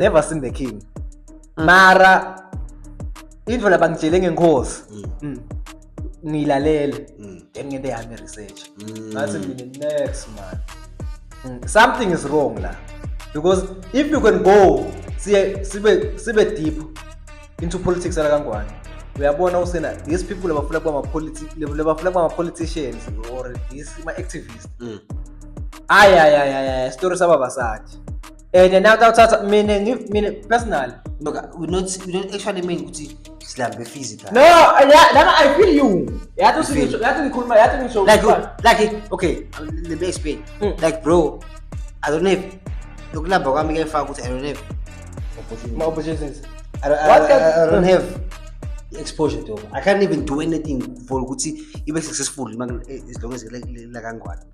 never seen the king. Mara into labangitshele ngenkosi. Ngilalele ngiyente yami research. Ngathi mina next man. Something is wrong la. Because if you can go sibe deep into politics ala kangwane. Uyabona usena these people labafuna kuba politicians or these activists. Story sababasathi. And now that mean personal. Look, we don't actually mean ukuthi silambe physical. No, I feel you. Yathi ngikhuluma yathi ngisho like okay, let me explain. Like bro, I don't have lokulamba kwami ke faka ukuthi I don't have opportunities. I don't have exposure to. I can't even do anything for ukuthi ibe successful as long as la kangwane.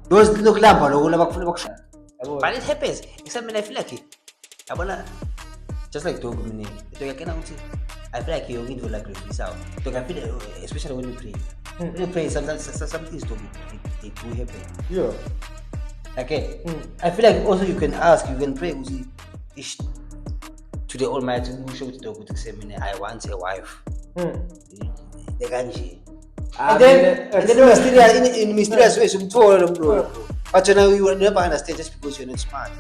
Those lokulamba lokho bakushaya. But it happens. Except when I feel like it. Just like dog mini. I feel like you're going to like refuse out. Dog, I feel especially when you pray. When you pray, sometimes some things do happen. Yeah. Okay. I feel like also you can ask, you can pray to the Almighty who showed the dog to say, I want a wife. The ganji. And then in mysterious ways, you told them, bro. But you know, you will never understand just because you're not smart.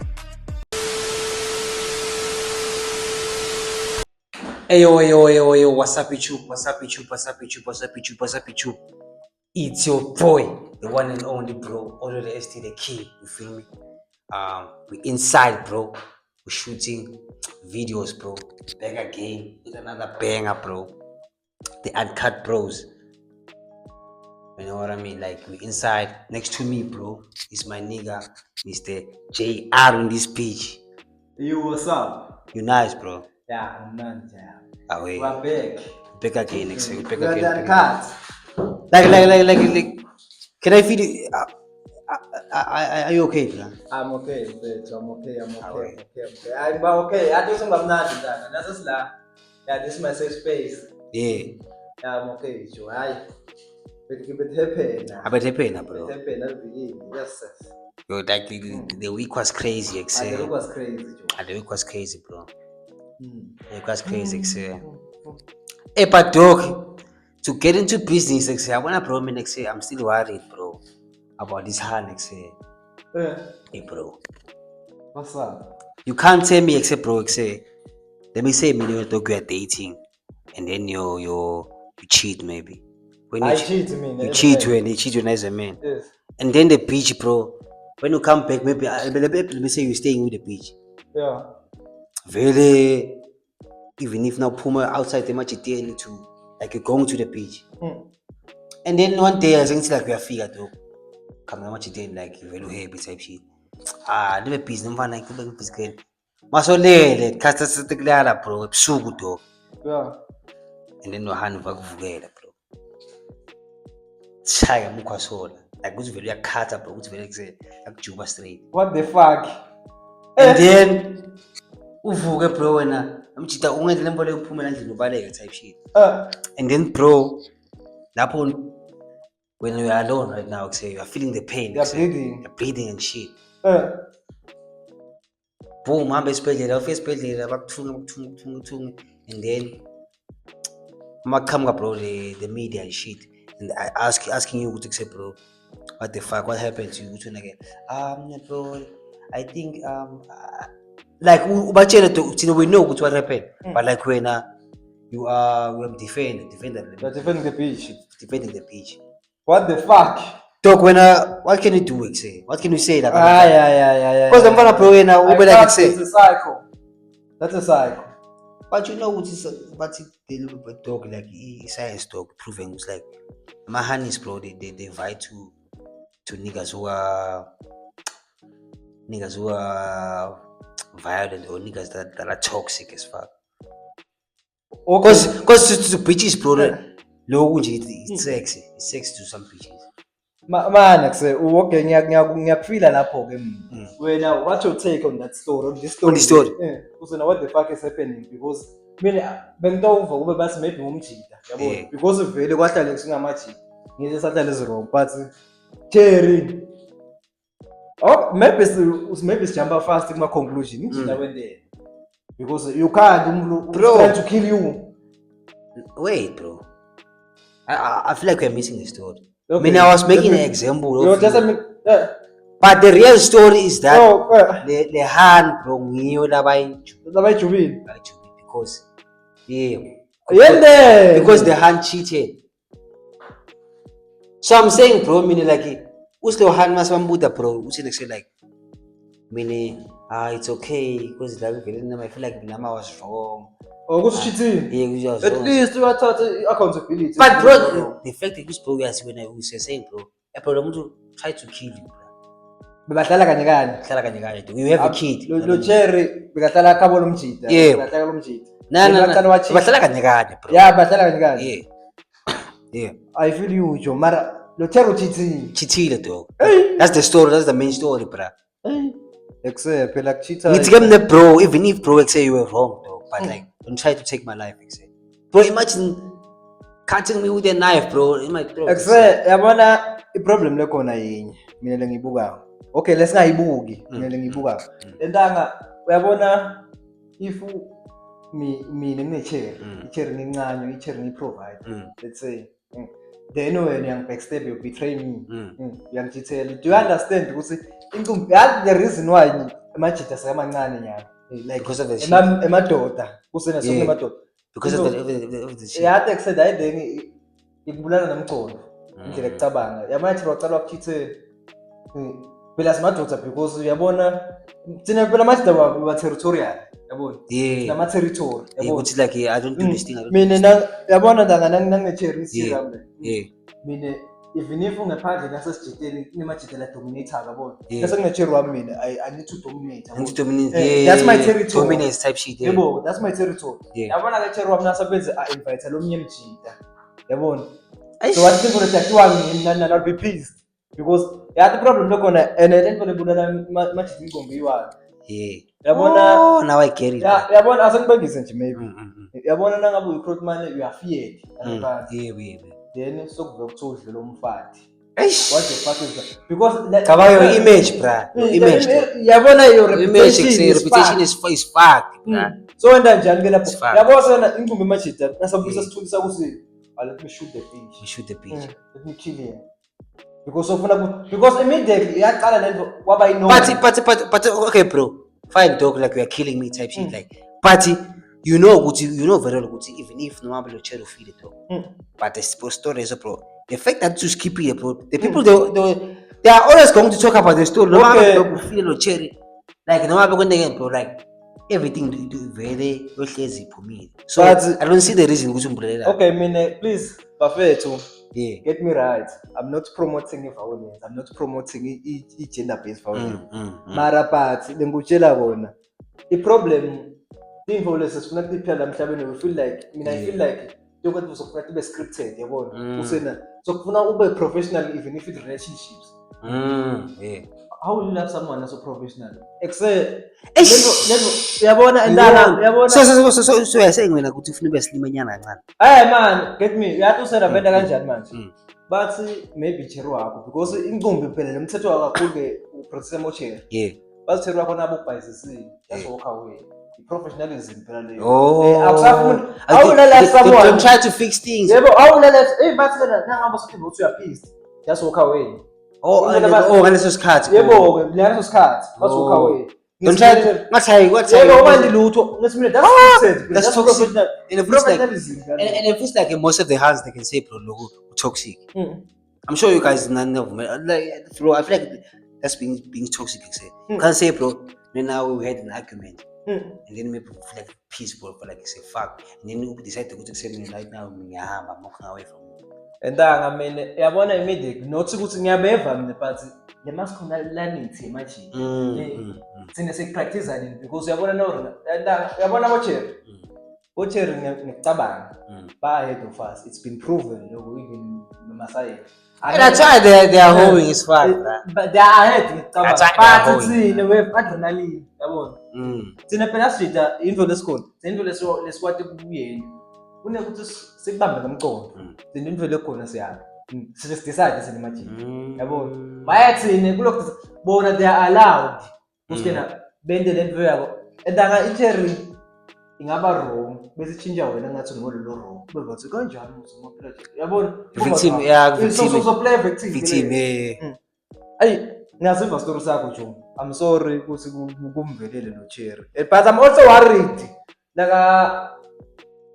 Yo, what's up with you? It's your boy, the one and only bro, all the ST the king, you feel me? We inside, bro. We're shooting videos, bro. Banger game, it's another banger, bro. The Uncut Bros. You know what I mean? Like, we inside. Next to me, bro, is my nigga, Mr. JR on this page. You, what's up? You nice, bro. Yeah, I'm not. Away. We're back. Back again, next week. Back We're again. Uncut. Like. Can I feed you? Are you okay, man? I'm okay, bitch. I'm okay. I'm okay. I do some of that. That's la. Yeah, this is my safe space. Yeah. Yeah, I'm okay with you. But happy now. I bet happy now, bro. Happy now, yes, sir. Yo, like the week was crazy, The week was crazy, Joe. The week was crazy, bro. The week was crazy, Hey, but dog, to get into business, I wanna bro, I'm still worried, bro, about this hand, Hey, bro. What's up? You can't tell me, bro, let me say, dog, you are dating, and then you cheat, maybe. When you cheat when you cheat as a man. Yes. And then the beach, bro. When you come back, maybe let me say you're staying with the beach. Yeah. Really, even if now Puma outside the match to like you're going to the beach. And then one day I think like we are figured though. Come on, what you did like you very happy type shit. Never peace, no fun like the peace again. Masolele, casta clara, bro, sugu dog. Yeah. And then no hand back vugela, bro. Chaya mukwasola. Like who's very a cutter, bro, who's very like Juba straight. What the fuck? And then uvuke bro wena amchita ungenze lembo leyophumela endlini ubaleke type shit. And then bro lapho when you are alone right now, you are feeling the pain. You're breathing and shit. Boom, hambe esibhedlela bakuthunga and then come bro the media and shit. And I asking you to say, bro, what the fuck? What happened to you? Bro, I think like we know what happened, but like when you are defending the beach. Defending the beach. What the fuck? Talk when what can you do? What can you say? Like Yeah. Because I'm gonna play now. It's a cycle. That's a cycle. But you know what is they look at dog like science dog proving it's like my honeys, bro. They invite to niggas who are violent or niggas that are toxic as fuck. Because to bitches, bro, low it's sexy. It's sexy to some bitches. Man, okay, ngiyakufila lapho ke mina. Wena, what's your take on that story? On this story? What the fuck is happening? Because mina bengitova kube bathi maybe ngumjida, yabo. Because vele kwahlala singamajida. Ngize sahlala ezirong, but Jerry. Oh, maybe jump fast kuma conclusion. Njida wende. because you can't Bro. try to kill you. Wait, bro. I feel like we're missing the story. Okay, I mean, I was making let an me- example You of just you. But the real story is that the hand, bro, ngiyo labajubile. because yeah, Yende. because the hand cheated. So I'm saying, bro, meaning like, what's the hand mas mambuda, bro? What's it like? Meaning, it's okay because like, I feel like Nama was wrong. Oh, who's cheating? Yeah, we was At wrong. least you are taught accountability. But bro, the fact that this bro, as when I was saying, bro, a problem to try to kill you, bro. bebahlala kanye kanye. You have a kid. Lo Cherry bebahlala khabo lomjida. Yeah. Bebahlala lomjida. No. Bahlala kanye, bro. Yeah, bahlala kanye kanye. Yeah. I feel you, Joe. Mara lo Cherry cheating. Chitile, dog. Hey. That's the story. That's the main story, bro. Hey. Except like cheater. It's game the bro. Even if bro say you were wrong, dog, but like don't try to take my life, except. Bro, imagine cutting me with a knife, bro. In my throat. Except yabona iproblem lekhona yinye. Mina lengibuka. Okay, lesingayibuki. Mina lengibuka. Entanga uyabona if mina nginecherry, icherry ngincane, icherry ngiprovide. Let's say then when you backstab you betray me. Uyangitshela. Do you understand ukuthi incumbi the reason why amajita samancane nyana. Like because of the shit. emadoda kusena sonke emadoda. Because of the shit. Yeah, I said I then ibulala namqondo. Indlela ekucabanga. Yamanje baqala ukuchithela. Phela simadoda because uyabona thina phela manje ba territorial. Yabona? Yeah. Nama territory. Yabona? It's like I don't do this thing. Mina yabona ndanga nanginecherry sirambe. Yeah. Mina even if ungaphandle nasesijiteni kunemajita la dominator yabona. Yeah. Bese kunecherry wami mina I need to dominate. I need to dominate. Yeah. That's my territory. Dominate type shit. Yeah. Yebo, that's my territory. Yeah. Yabona ke cherry wami nasebenze invite lo mnye mjita. Yabona? So I think that you are not be pleased because the problem lokona and then for the bulala majita ingombe yiwa. Yeah. Yabona? Oh, now I get it. Yabona asengibangise nje maybe. Yabona nangabe uyiCrowd man you are feared. Yeah. Then sokuve kuthiwa udlula umfati. Eish. What the fuck is that? Because Cover your image, bruh. Your image. Yabona your Image, reputation is fucked, bruh. So wenda njani ke lapho? It's fact. Yabona sona ingumbi majita nasabuyisa sithulisa ukuthi let me shoot the bitch. We shoot the bitch. Let me kill him. Because immediately yaqala lento kwaba But okay, bro. Fine, dog, like we are killing me type shit, like. But you know very well, even if no one will try to feed it, dog. But the story is, bro. The fact that you skip it, bro. The people they are always going to talk about the story. No one will feel no cherry. Like no one will go again, bro. Like everything do very easy for me. So I don't see the reason which okay, mean please, Bafethu. Yeah. Get me right. I'm not promoting violence. I'm not promoting gender-based violence. Mara but ngikutshela bona. The problem violence sifuna kuphela emhlabeni we feel like I feel like yokwenza usofuna kube scripted yabona. Usena sokufuna ube professional even if it's relationships. Yeah. How will you love someone that's so professional? Except yabona endala yabona. So you're saying when ukuthi ufuna ube slim nyana kancane. Hey man, get me. Uyathi usena venda kanjani manje? Bathi maybe cherry wakho because inqumbi phela lemthetho wakakhulu ke uprocess mochela. Yeah. Bathi cherry wakho nabo ubhayisisile. Just walk away. Professionalism phela leyo. Oh. Awulala someone. Don't try to fix things. Yebo, awulala bathi wena nangaba siphinde uthi uyapissed. Just walk away. Ngaleso sikhathi. Yebo, ngaleso sikhathi. Just walk away. Don't try to what yebo manje lutho ngesimile that's toxic. And it feels like most of the hands they can say bro toxic. I'm sure you guys none of them like bro I feel like that's being toxic you can't say bro now we had an argument and then maybe feel like peaceful for like say fuck and then we decide to go to say right now ngiyahamba I'm walking away from you and mina yabona immediate not ukuthi ngiyabeva mina but le masculine learning manje sine sekupractice nini because uyabona no yabona bocherry ngicabanga ba ahead of us it's been proven even noma science and that's why they are holding is far but they are ahead ngicabanga but sine with adrenaline yabona sine phela sijida into lesikhona into lesikwati kubuyeni kunekuthi sikubambe ngomqondo sine into lekhona siyana decide sine imagine yabona bayathini kulokho bona they are allowed uskena bende lento yabo endanga icherry ingaba wrong bese change wena ngathi ngololo wrong bebe bathi kanjani uzomaphela yabona Victim, yeah, victim. so play victim Victim, ayi ngiyasiva story sakho Juma. I'm sorry ukuthi kumvelele no Cherry. But I'm also worried.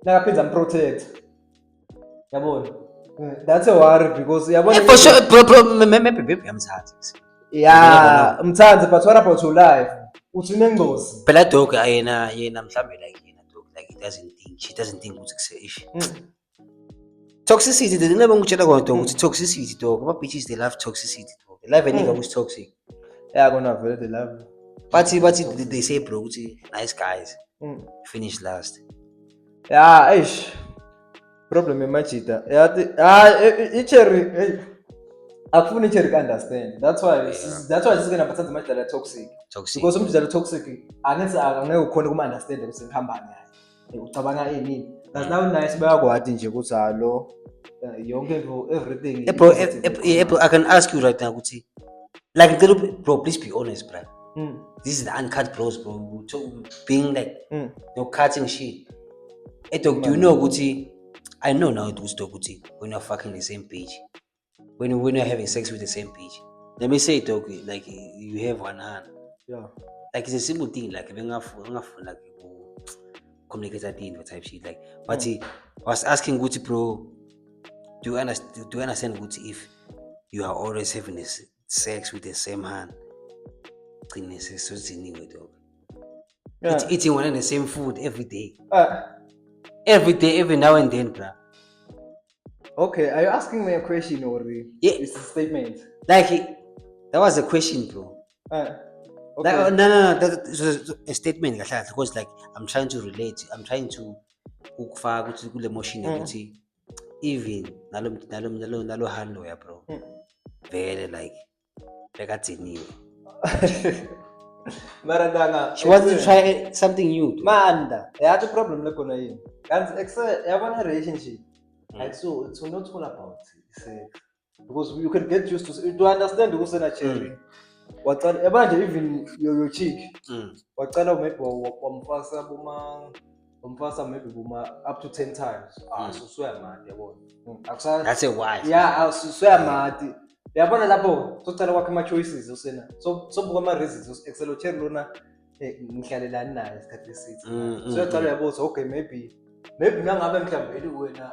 Nakaphinda protect. Yabona? That's a worry because yabona. Yeah, for sure, bro, maybe I'm sad. Yeah, Mthanzi, but what about your life? Uthi unengcozi. Phela dog yena mhlambe like yena dog like she doesn't think ukuthi if toxicity the never ngitshela khona dog ukuthi toxicity dog ama bitches they love toxicity dog they love a nigga who's toxic. Yeah, gonna very they love. But they say bro ukuthi nice guys finish last. Yeah, ish. Problem emajita. Yeah, Cherry, hey. Akufuna Cherry understand. That's why she's gonna bathatha amadlala toxic. Because umdlalo toxic angeke ukhona kuma understand ukuthi ngihamba naye. Ucabanga ini? That's now nice bayakwadi nje ukuthi hallo yonke into everything. Bro, I can ask you right now ukuthi like little bro, please be honest, bro. This is the uncut bros, bro. Being like no cutting shit. Dog, do you know Gucci? I know now it was dog Gucci when you're fucking the same page. When you're having sex with the same page. Let me say dog, like you have one hand. Yeah. Like it's a simple thing, like like communicate that thing type shit. Like but I was asking Gucci bro, do you understand Gucci if you are always having this sex with the same hand? Yeah. Eating one and the same food every day. Every day, every now and then, bruh. Okay, are you asking me a question or it's a statement? Like that was a question, bro. Okay. Like, no, that's a statement because like I'm trying to relate. I'm trying to kufaka ukuthi kule emotion ukuthi even nalo handle ya bro. Very like bekatsiniwe. Maradanga. She wants to try something new. Manda. That's the problem like on yini. Kanti yabona relationship. Like so it's not all about sex. Because you can get used to understand ukusena Cherry. Waqala yabona even your chick. Waqala maybe wamfasa maybe up to 10 times. So swear mad yabona. That's a wife. Yeah, swear mad. Yabona lapho socala kwakhe ama choices usena. So buka ama reasons Excel Cherry lona ngihlalelana naye isikhathi esithi. So yaqala yabuza okay maybe nangabe mhlawumbe wena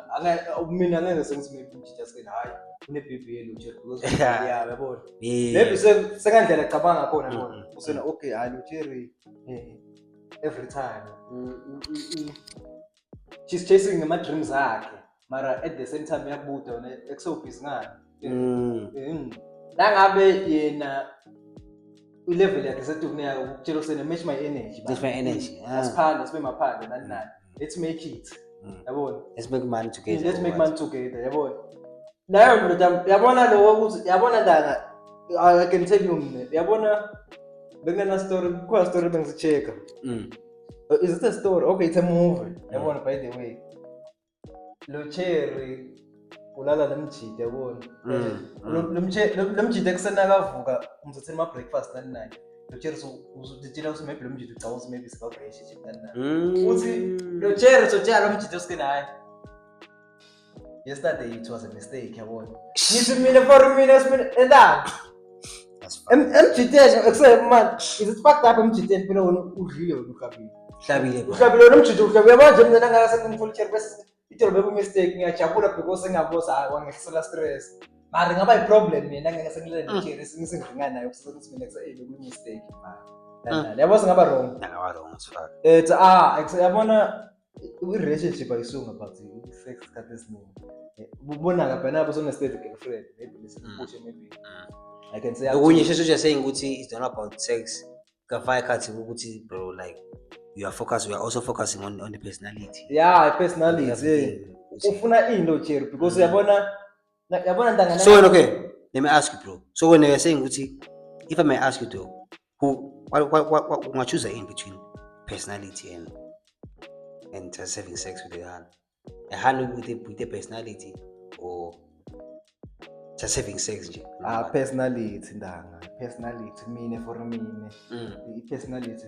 mina ngeke sengithi maybe just say hayi une BBL uJerry because yeah yabona. Maybe sekandlela ecabanga khona yabona. Usena okay hayi uJerry every time she's chasing ama dreams akhe mara at the same time yabuda wena exobusy ngani. Nangabe yena level yakhe setukuneka ukutshela usena match my energy. Asiphanda sibe maphanda nani. Let's make it. Yabona. Let's make money together. Let's make money together. Yabona. Nayo ndoda yabona lo ukuthi yabona ndanga I can tell you mne. Yabona bengena story kwa story bengizicheka. Is it a story? Okay, it's a movie. Yabona by the way. Lo Cherry ulala nemjide yabona. Lo mjide kusena akavuka umzothela ama breakfast nani naye. Lo Cherry uzoditshela ukuthi maybe lo mjide ucawuza maybe siba relationship nani naye. Uthi lo Cherry sotshala lo mjide usikena hayi. Yesterday it was a mistake yabona. Ngithi mina for mina endaba. MJD except man is it fucked up MJD phela wona udlile wona uhlabile lo mjide uhlabile manje mina ngaka sengimfuna Cherry bese ithole bebe mistake ngiyajabula because engabosa hayi wangesela stress. Mara ngaba i-problem mina ngeke sengilele Cherry singingana nayo kusebenza mina ku mistake man. Yabo singaba wrong. Ngaba wrong as fuck. Yabona i-relationship ayisunga but sex isikhathi esiningi. Ubona ngapha nabo sona state girlfriend maybe listen maybe I can say okunye sheshe just saying ukuthi it's not about sex. Kafaya khathi ukuthi bro like we are also focusing on the personality. Yeah, personality. Ufuna into Cherry because yabona ndangana. So okay, let me ask you bro. So when you're saying ukuthi if I may ask you though, what choose in between personality and just having sex with a hand with the personality or just having sex nje? Personality ndanga. Personality mine for mine. I-personality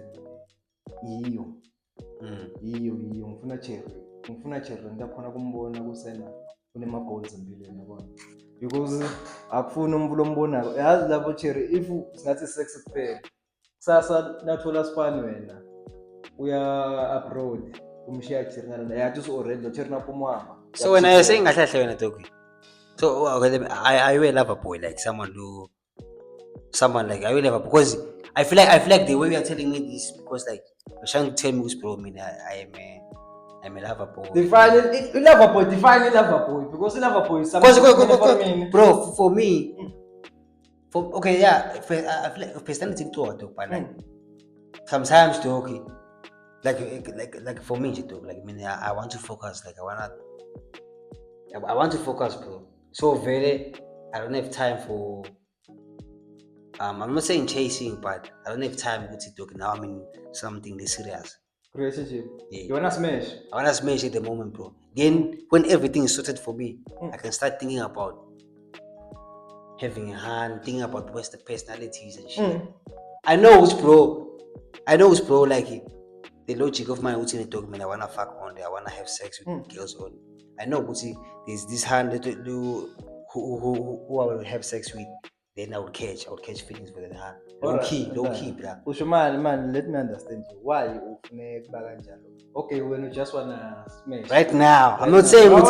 yiyo. yiyo ngifuna cherry ngiyakhona kumbona kusena kunema-goals empilweni yabona because akufuni umuntu ombonayo yazi lapho cherry if singathi sex kuphela kusasa nathola sifani wena uya abroad umshiya cherry ngana yathi usu-already lo cherry naphumahamba so wena you're saying ngahlahle wena Doki. So okay, are you a lover boy, like someone like are you a lover? Because I feel like the way you are telling me this, because like you're trying to tell me who's bro, I'm a lover boy. Define lover boy because lover boy is something bro, for me, okay, yeah, I feel like personality to what, but like sometimes to okay, like for me to like I want to focus, like I want to focus, bro. So I don't have time for I'm not saying chasing, but I don't have time to talk now. I'm in something this serious. Relationship. Yeah. You wanna smash? I wanna smash at the moment, bro. Then when everything is sorted for me, I can start thinking about having a hand, thinking about what's the personalities and shit. I know it's bro, like the logic of my routine talk, man, I wanna fuck on there, I wanna have sex with girls on. I know, but see, there's this hand who I will have sex with, then I would catch feelings for the hand. Low key, bro. Man, let me understand you. Why you okay, when you just wanna smash. Right now, I'm not saying I'm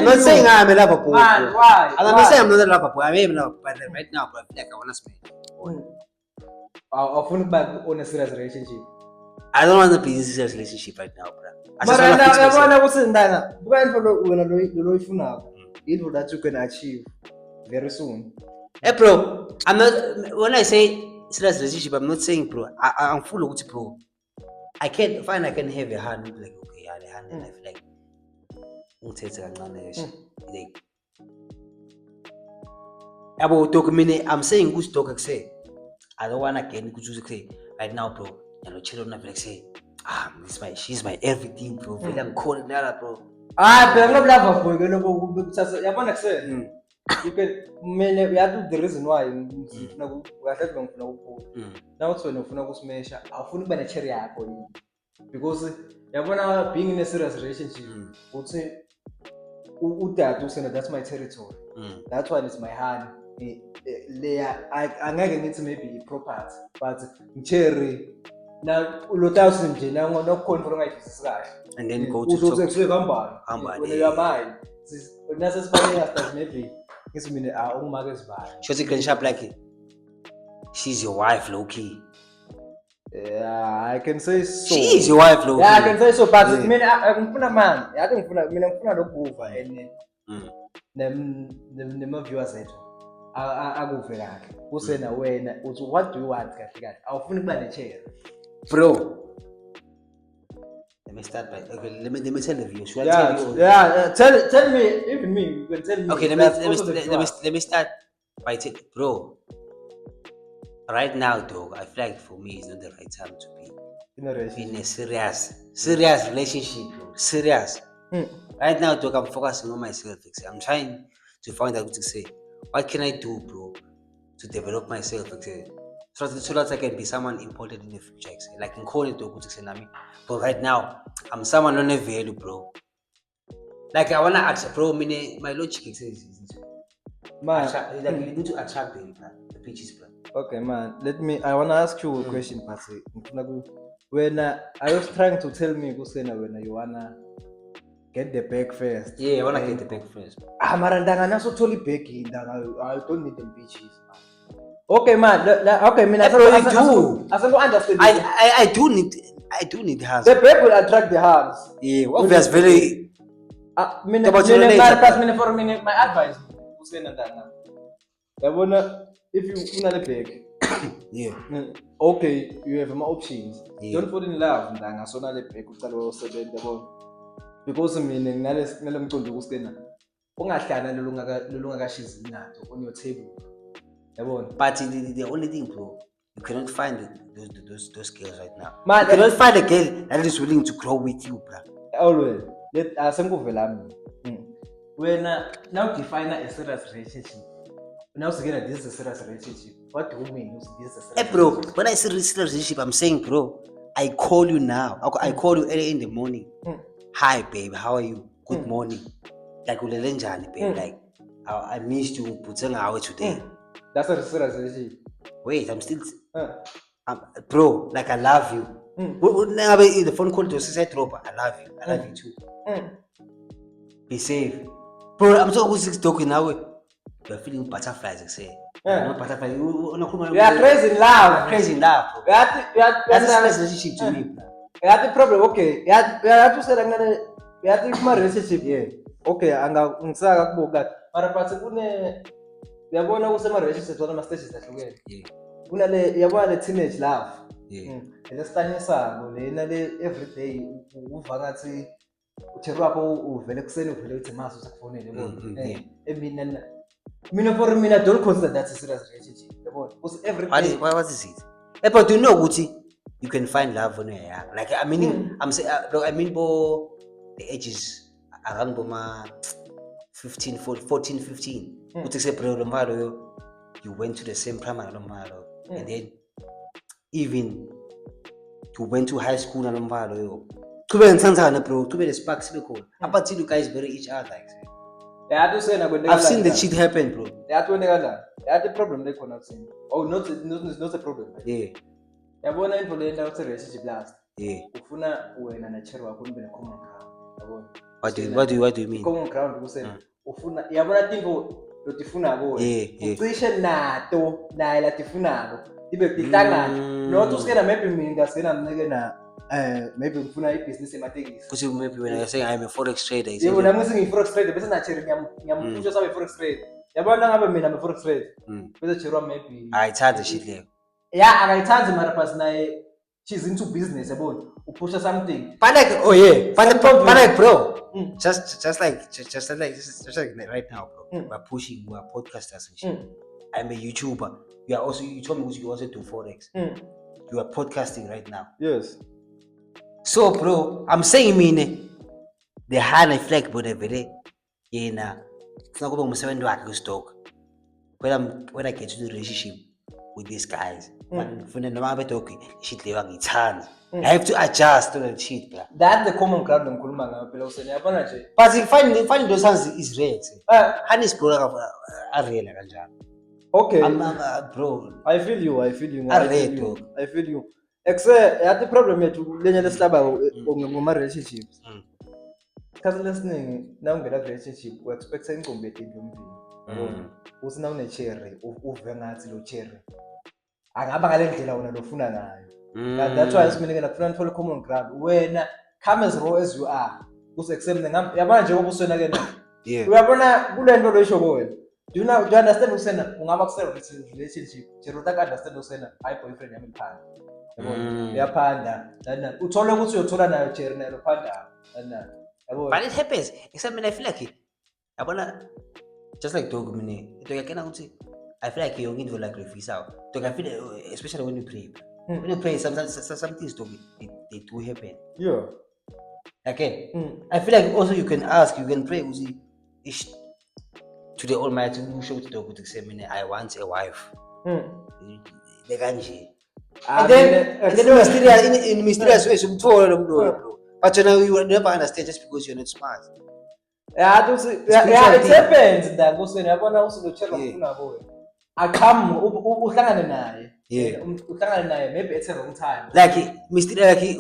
not saying I'm a lover boy. Man, why? I'm not saying I'm not a lover boy. I am a lover, but right now, bro, I feel like I wanna smash. I want back on a serious relationship. I don't want to be in a serious relationship right now, bro. But it that you can achieve very soon. Hey, bro, I'm not. When I say serious relationship, I'm not saying, bro. I'm full of it, bro. I can have a hand. Like okay, yeah, the hand in life, like. I'm saying good talk. Say, I don't wanna get good say right now, bro. You know, children like say, she's my everything, bro. I'm calling that, bro. But I'm not love boy. You wanna say? You can. We have the reason why. Now it's when you smash. I feel like cherry apple because you wanna being in a serious relationship. Would say, that's my territory. That's why it's my hand. I need to maybe proper, but cherry. Now, lotaus now not confirm and then go to when you are buying. Necessarily maybe it's mean our own mother's buy. She's a shop like it. She's your wife, low-key. Yeah, I can say so. She is your wife, low-key. Yeah, I can say so, but I mean, I'm a man. I think I'm look over and the viewers said, I go for that. Who said, what do you want? I'll finish by the chair. Bro, let me start by let me tell the viewers. Tell me, even me, you can tell me. Okay, let me start by telling, bro. Right now, dog, I feel like for me it's not the right time to be in a serious relationship, bro. Serious. Right now, dog, I'm focusing on myself. I'm trying to find out what to say. What can I do, bro, to develop myself? So that I can be someone important in the future. Like in calling to good to me. But right now, I'm someone on a value, bro. Like I wanna accept, bro. My logic says, man, like you need to attract the peaches, bro. Okay, man. I wanna ask you a question, Pasi. When I was trying to tell me, when you wanna get the bag first. Yeah, I wanna get the bag first. Marandanga so totally begging. I don't need them bitches, man. Okay, man. Okay, man. I do need hands. The bag will attract the hands. Yeah, obvious, very. My advice. If you want a bag, yeah. Okay, you have more options. Yeah. Don't fall in love. Because on your table. But the only thing, bro, you cannot find those girls right now. Man, you cannot find a girl that is willing to grow with you, bro. Always. When now define a serious relationship. Now again, this is a serious relationship. What do you mean? This is a serious bro, when I say serious relationship, I'm saying, bro, I call you now. I call you early in the morning. Hi, babe. How are you? Good morning. Like ulele njani, babe? Like I missed you. Putting out today. That's a serious relationship. Wait, I'm still. Bro, like I love you. The phone call to say drop. I love you. I love you too. Be safe, bro. I'm so good talking now. You're feeling butterflies, I say. No butterflies. You are crazy in love. Crazy in love, bro. That's a relationship to me, bro. That's the problem. Okay, you have to say that you have to marry relationship. Yeah. Okay, anga ngisaka kubuka. Mara pasi kune yabona usema relationship zona ama stages zahlukene. Yeah. Kunale yabona le teenage love. Yeah. Lesitanyisako lena le everyday uva ngathi uthero wakho uvele kuseni uvele uthi mase usakufonela yabona. Mina for me I don't consider that a serious relationship yabona. Because every day What is it? But do you know Gucci? You can find love when you're young. Like I mean, I'm saying, I mean, the ages around ma 15, 14, 15. You went to the same primary and then even you went to high school and bro. To be the sparks up until you guys bury each other. I've seen the shit happen, bro. The problem they cannot see. Oh, not a problem. Yeah. Yabona into le nto ukuthi relationship last. Yeah. Ufuna wena na chero wakho nibe common ground. Yabona. What do you mean? Common ground kusena. Ufuna yabona into lotifuna kuwe. Ucishe nato naye latifunako. Ibe kuhlangana. Not usikena maybe mina ngasena mnike na maybe ngifuna ibusiness ematekisi. Because maybe when I say I'm a forex trader, yebo nami ngisingi forex trader bese na chero ngiyamfusha sabe forex trader. Yabona ngabe mina am forex trader. Bese chero maybe I tried the shit there. Yeah, akayithandi mara pasi naye she's into business yabona upusha something but like but like bro just like right now bro we're pushing, we're podcasters and shit. I'm a YouTuber. You told me you also do forex. You are podcasting right now. Yes. So bro, I'm saying the high flag but every day yena ufuna kube umsebenzi wakhe ku-stock when I get to the relationship with these guys. I have to adjust to the shit, bro. That's the common ground ngikhuluma ngayo phela usene yabona nje. But finding those hands is rare. Hanis bro arela kanjalo. Okay. Bro. I feel you. I feel you. The problem yethu lenye lesihlaba ngoma relationships. Kasi lesiningi na ungena relationship we expect ingqondo yethu yombili. Usina une cherry uve ngathi lo cherry angaba ngale ndlela wena lofuna ngayo. That's why simele ngifuna ngithole common ground. Wena come as raw as you are. Use-accept yabona nje ubuswena ke na. Uyabona kule nto lo isho wena. Do you understand usena ungaba kusela relationship. Jero ta understand usena I boyfriend yami phanda. Yabona uyaphanda. Dana uthola ukuthi uyothola nayo cherry nayo phanda. Dana yabona. But it happens. Except I feel like yabona just like dog mini. Ito yakena ukuthi I feel like you're going to like refuse out. So I feel especially when you pray. When you pray, sometimes some things they do happen. Yeah. Okay. I feel like also you can ask, you can pray to the Almighty who showed the dog to say, I want a wife. And then in mysterious ways, but you know you will never understand just because you're not smart. Yeah, it happens that usene yabona usilochela ufuna kuwe. Akam uhlangane naye. Uhlangane naye maybe at a wrong time. Like mystery like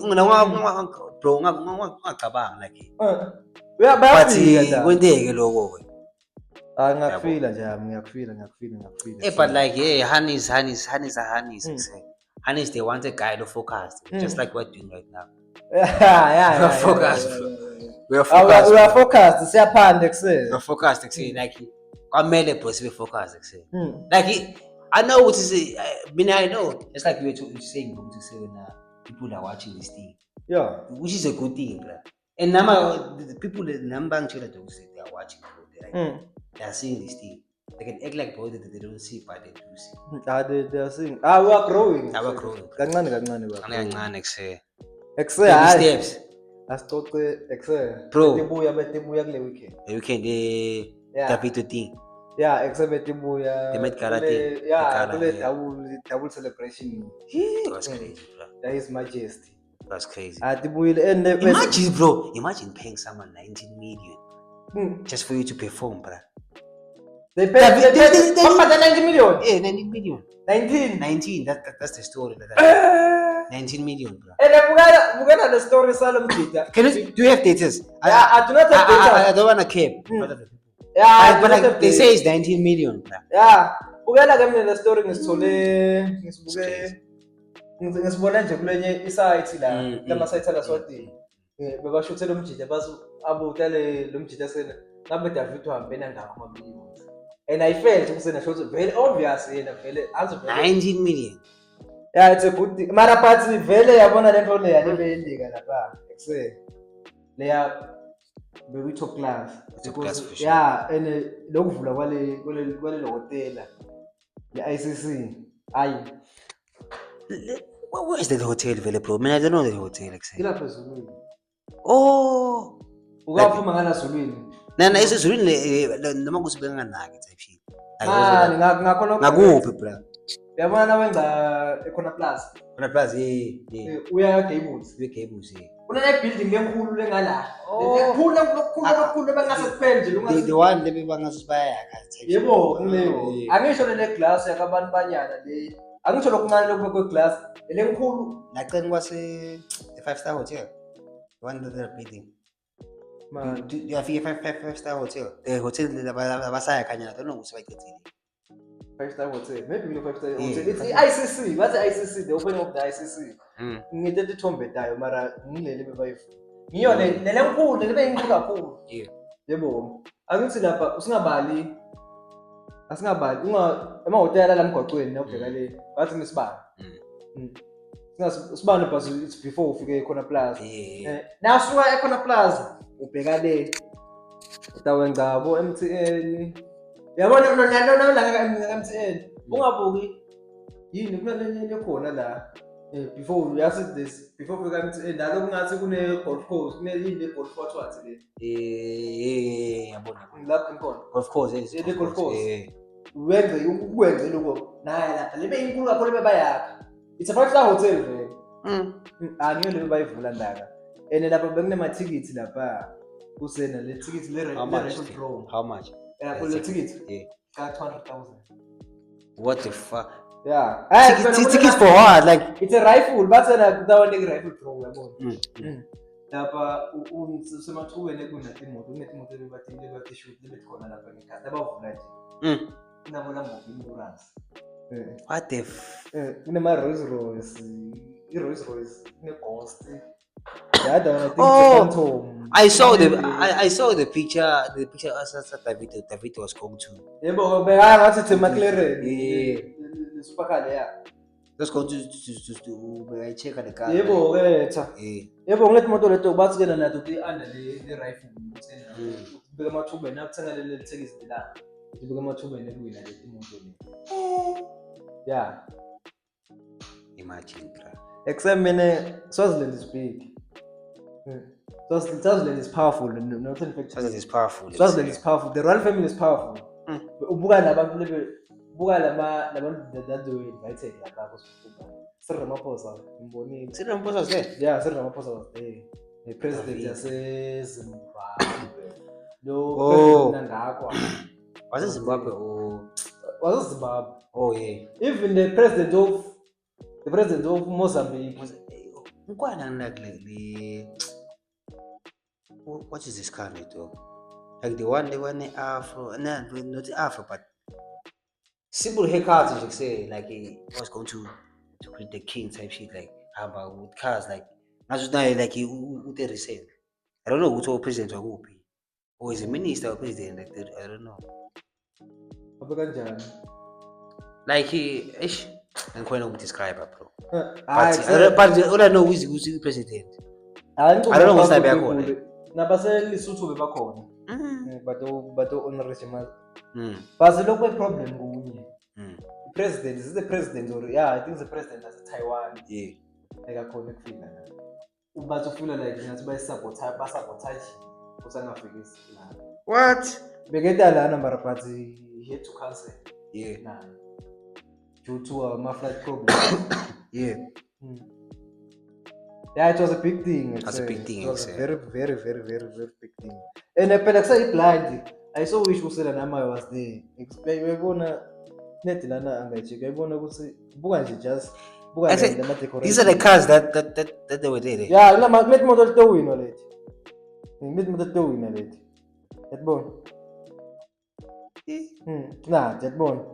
bro ungacabanga like. But kwenteke lokho ke. Ngiyakufila nje ngiyakufila. But like Hannes. Hannes they want a guy to focus just like we're doing right now. Yeah. We are focused. Siyaphanda kuseni. We are focused kuseni like kwamele bro sibe focused kuseni. Like I know what is I know it's like we were saying people are watching this thing. Yeah. Which is a good thing, bro. And now the people that number they are watching they are seeing this thing. They can act like boy that they don't see, but they do see. They are seeing. We are growing. Kancane steps. Bro. Tibuya kule weekend. The weekend David thing. Yeah, except tibuya. They made karate. Yeah, double celebration. It was crazy, bro. That is majesty. That's crazy. Atibuyile and Imagine, bro. Imagine paying someone 19 million just for you to perform, bro. they paid they- 90 million. Yeah, 19 million. 19. 19. That's the story. 19 million, bro. And bukana the story salo mjida. Do you have data? Yeah, I do not have data. I don't want to care. Yeah, But like they say it's 19 million, bro. yeah, bukana kami the story ngisibuke ngisibona nje kulenye isite la lama site la Swati. Bebashuthela umjida basu abutale lo mjida sena. Ngabe David uhambena ngakho mabili. And I felt ukusena shows very obvious yena vele azo 19 million. Yeah, it's a good thing. Mara party vele yabona lento le yanebeyindika lapha ekuseni. Leya beku top class. Top class for sure. Yeah, and lokuvula kwale hotela. The ICC. Ayi. Where is the hotel, vele, bro? Man, I don't know the hotel, like say. Ilapha Zulwini. Oh. Ukaphuma ngala Zulwini. Nana isizulwini noma kusibeka nake type shit. Ngakhona Ngakuphi, bro? Yabona nawenza ekhona plus. Khona plus yeah. Uya Gables. Gables yeah. Kunale building enkulu lengala. Lokukhulu bengase kuphele nje lunga. The one lebe bangasibaya ka. Yebo, ngleyo. Angisho le glass yakabantu banyana le. Angisho lokuncane lokubekwe glass. Elenkulu Laceni kwase the 5-star hotel. The one that they're building. man. You have a 5-star hotel. The hotel abasaya kanya I don't know what's like it. 5-star hotel. Maybe we know 5-star hotel. Yeah, It's the ICC. What's the ICC? The opening of the ICC. Ngithe ithombe dayo mara ngilele bebayifu. Ngiyo le lenkulu lebe inkulu kakhulu. Yeah. Yebo. Angithi lapha usingabali. Asingabali. Emahotela la mgwaqweni nobheka le. Bathi ngisibani. Sibane but it's before ufike ekhona plaza. Now suka ekhona plaza ubheka le. Utawenza bo MTN. Yabona nona la MTN. Ungabuki yini kunale khona la. Before we asked this, before we got MTN, nalo kungathi kune golf course, kune yini golf course wathi le. Yabona. Lapho khona. Golf course yes. Le golf course. Ukwenze lokho. Naye lapha lebe inkulu kakhulu bebayakha. It's a 5-star hotel vele. Angiyo lebe bayivula ndaka. And lapha bekunemathikiti lapha. Kusena le ticket le rifle pro. How much? Yeah, for the ticket. Yeah. Ka 200,000. What the fuck? Yeah. Tickets for what? Like it's a rifle, but kutawa le rifle pro yabona. Lapha usemathubeni kunatimoto lebathi shoot lebekhona lapha ngekhaya. Labavula nje. Kunabona ngoinsurance. What the Kunema Rolls Royce, Rolls Royce, Ghost. The other one I think it's Phantom. I saw the picture. The picture David was going to. Yebo, ngathi it's a McLaren. The supercar yeah. Let's go to I check the car. Yebo, yebo ngilethi moto leto bathi kena nato ti under le rifle uthena. Ubeka amathuba nakuthenga le tickets la. Ubeka amathuba nekwina le moto le. Yeah. Imagine, bro. Except Swaziland is big. Swaziland is powerful. Not in fact. Swaziland is powerful. Swaziland is powerful. The royal family is powerful. Ubuka labantu labantu that they were invited lapha kusifunda. Sir Ramaphosa imbonile. Sir Ramaphosa was there? Yeah, Sir Ramaphosa was there. The president yaseZimbabwe. Oh. President ngakho. Was it Zimbabwe or was it Zimbabwe? Oh yeah. Even the president of Mozambique was what is this country though? Like the one Afro, no, not Afro, but simple haircuts, you say, like he was going to create the king type shit, like about with cars, like not just like he would receive. I don't know who told president or who be, or is a minister or president, like that, I don't know. Like he, I'm going to describe it, bro. But all I know is who's the president. I don't know what's that back. Nabase Lesotho bebakhona. But honorary man. But the local problem kunye. The president is the president or yeah, I think the president as Taiwan. Yeah. Ekakhona ukufika la. But ufuna like ngathi basabotage usangafikisi la. What? Beketa lana mara but he had to cancel. Yeah. Nah. Due to my flight problem. Yeah. Yeah, it was a big thing. That's a big thing, It was a I'd say. very, very, very, very, very big thing. And phela kusayiblind. I saw wish usela nama was there. Uyayibona net lana angajika. Uyayibona ukuthi buka nje just buka I nje said, lama these are the decoration. cars that they were there. Yeah, lama net model to win already. Net model to win already. Yabona? Nah, yabona.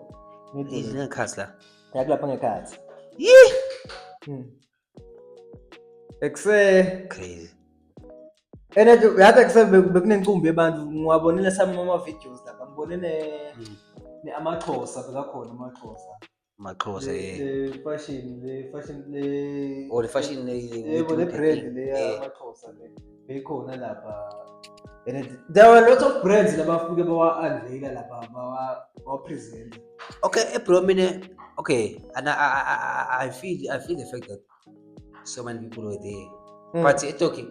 These are cars la. Yakulapha ngekhathi. Yeah. Ekuse Crazy. and yathi ekuse bekunencumbi yabantu ngiwabonile some ama videos lapha ngibone ne amaXhosa bekakhona amaXhosa. Maxhosa, yeah. The fashion le Or the fashion yebo le brand le amaXhosa le beyikhona lapha. And there were lots of brands labafike bawa-unveila lapha bawa-present. Okay, bro, okay, and I feel the fact that so many people were there. But it's okay.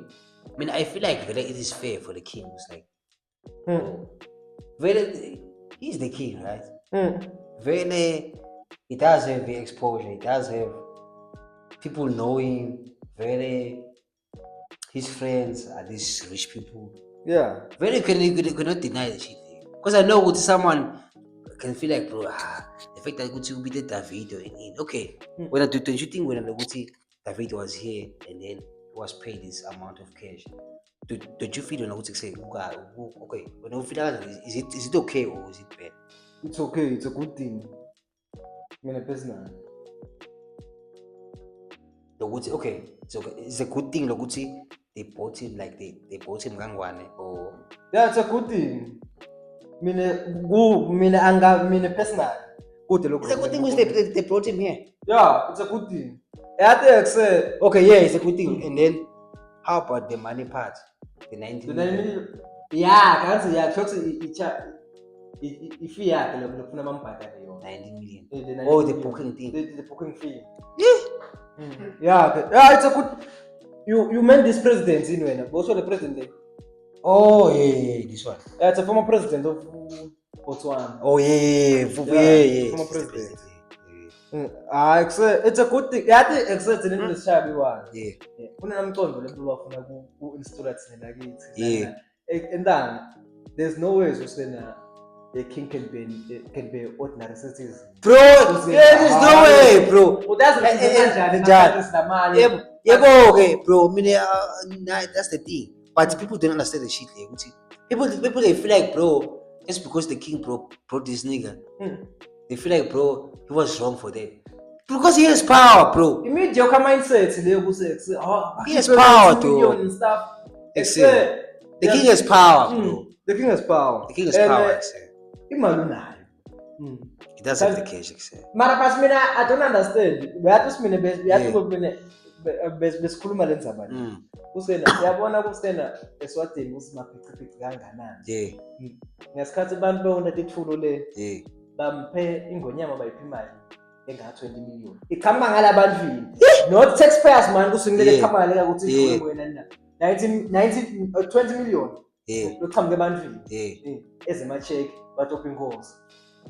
I feel like it is fair for the king. It's like, he's the king, right? He does have the exposure. He does have people know him. His friends are these rich people. Yeah. You cannot deny the shit. Because I know what someone can feel like, bro, the fact that you beat Davido okay. When don't you think when Davido was here and then was paid this amount of cash? Don't you feel when I would say, okay, when you feel like, is it okay or is it bad? It's okay, it's a good thing. Personally. Okay, it's a good thing. They bought him like they bought him Gangwane or yeah, it's a good thing. Personally. Good it's a good thing because they brought him here. Yeah, it's a good thing. I think say okay, yeah, it's a good thing. And then how about the money part? The 90 million. Yeah, kanzi yakho if yakhe lokufuna bambhadale yona 90 million. Oh, the booking thing. The booking fee. Yeah, it's a good. You meant this president in when? Also the president. Oh yeah, this one. Yeah, it's a former president of Botswana. Oh yeah. Former president. It's a good thing. Yeah, it's an English one. Yeah. Kunamqondo lepo bafuna ku-installa thina lakithi. Yeah. And then there's no way usena a king can be an ordinary citizen. Bro, there's no way, bro. Yeah, okay, bro. That's the thing. But people don't understand the shit. People they feel like, bro, just because the king brought this nigga, they feel like, bro, he was wrong for that. Because he has power, bro. Immediate mindset. He has power, too. The king has power, bro. The king has power. The king has power, He does have the cash, I don't understand. Besikhuluma le ndzaba le. Kusena siyabona kusena eSwatini usimaphiciphici kanganani. Ngesikhathi abantu bewona tithulo le. Bamphe ingonyama bayiphi imali enga 20 million. Ikhamba ngalabantu. Not taxpayers man kusingelele ikhamba ngale ukuthi wena na. 20 million. Lokuhamba ebantwini. Ezema check batopha inkosi.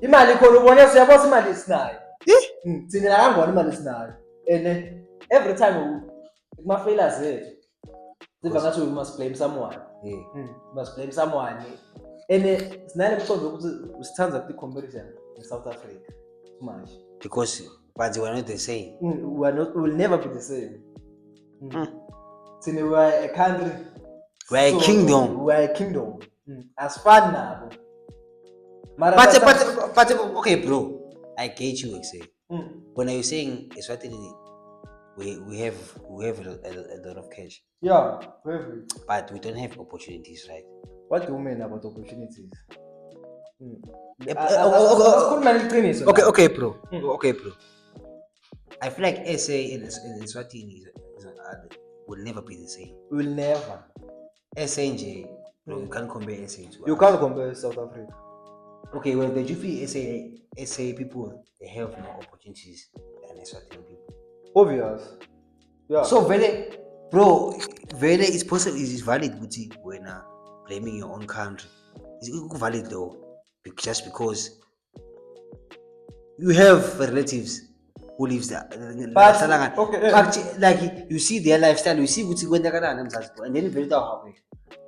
Imali khona ubona siyabona imali isinayo. Thina la kangona imali isinayo. And every time my failures there, we must blame someone. We must blame someone. And it's not because we stand up the comparison in South Africa too much. Because but they were not the same. We will never be the same. So we are a country. We are a kingdom. We are a kingdom. As far now. But okay, bro. I get you, when are you saying Eswatini? We have a lot of cash. Yeah, we have. But we don't have opportunities, right? What do you mean about opportunities? Okay, bro. Okay, bro. I feel like SA in Eswatini will never be the same. Will never. SNJ, bro, you can't compare SA to. You can't compare South Africa. Okay, well, the Jufi SA people, they have more opportunities than Eswatini people. Obvious. Yeah. So bro, it's possible, it's valid when blaming your own country. It's valid though, just because you have relatives who lives there. But, okay, But like you see their lifestyle, you see what's going on, and then very how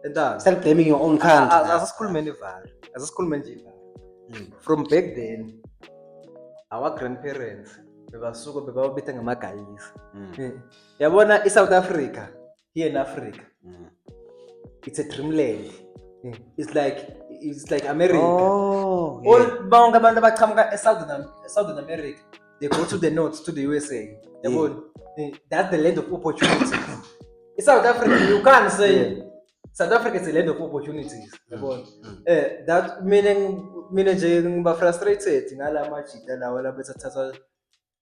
and start blaming your own country. as a school man as a school man from back then our grandparents bebasuka bebababetha ngamagayisi. Yabona iSouth Africa, here in Africa, it's a dreamland. It's like America. Oh, All bonke abantu abaqhamuka eSouthern America, they go to the north, to the USA. Yabona? That's the land of opportunities. In South Africa, you can't say South Africa is a land of opportunities. Yabona? That mina nje ngiba frustrated ngala majita lawa labethatha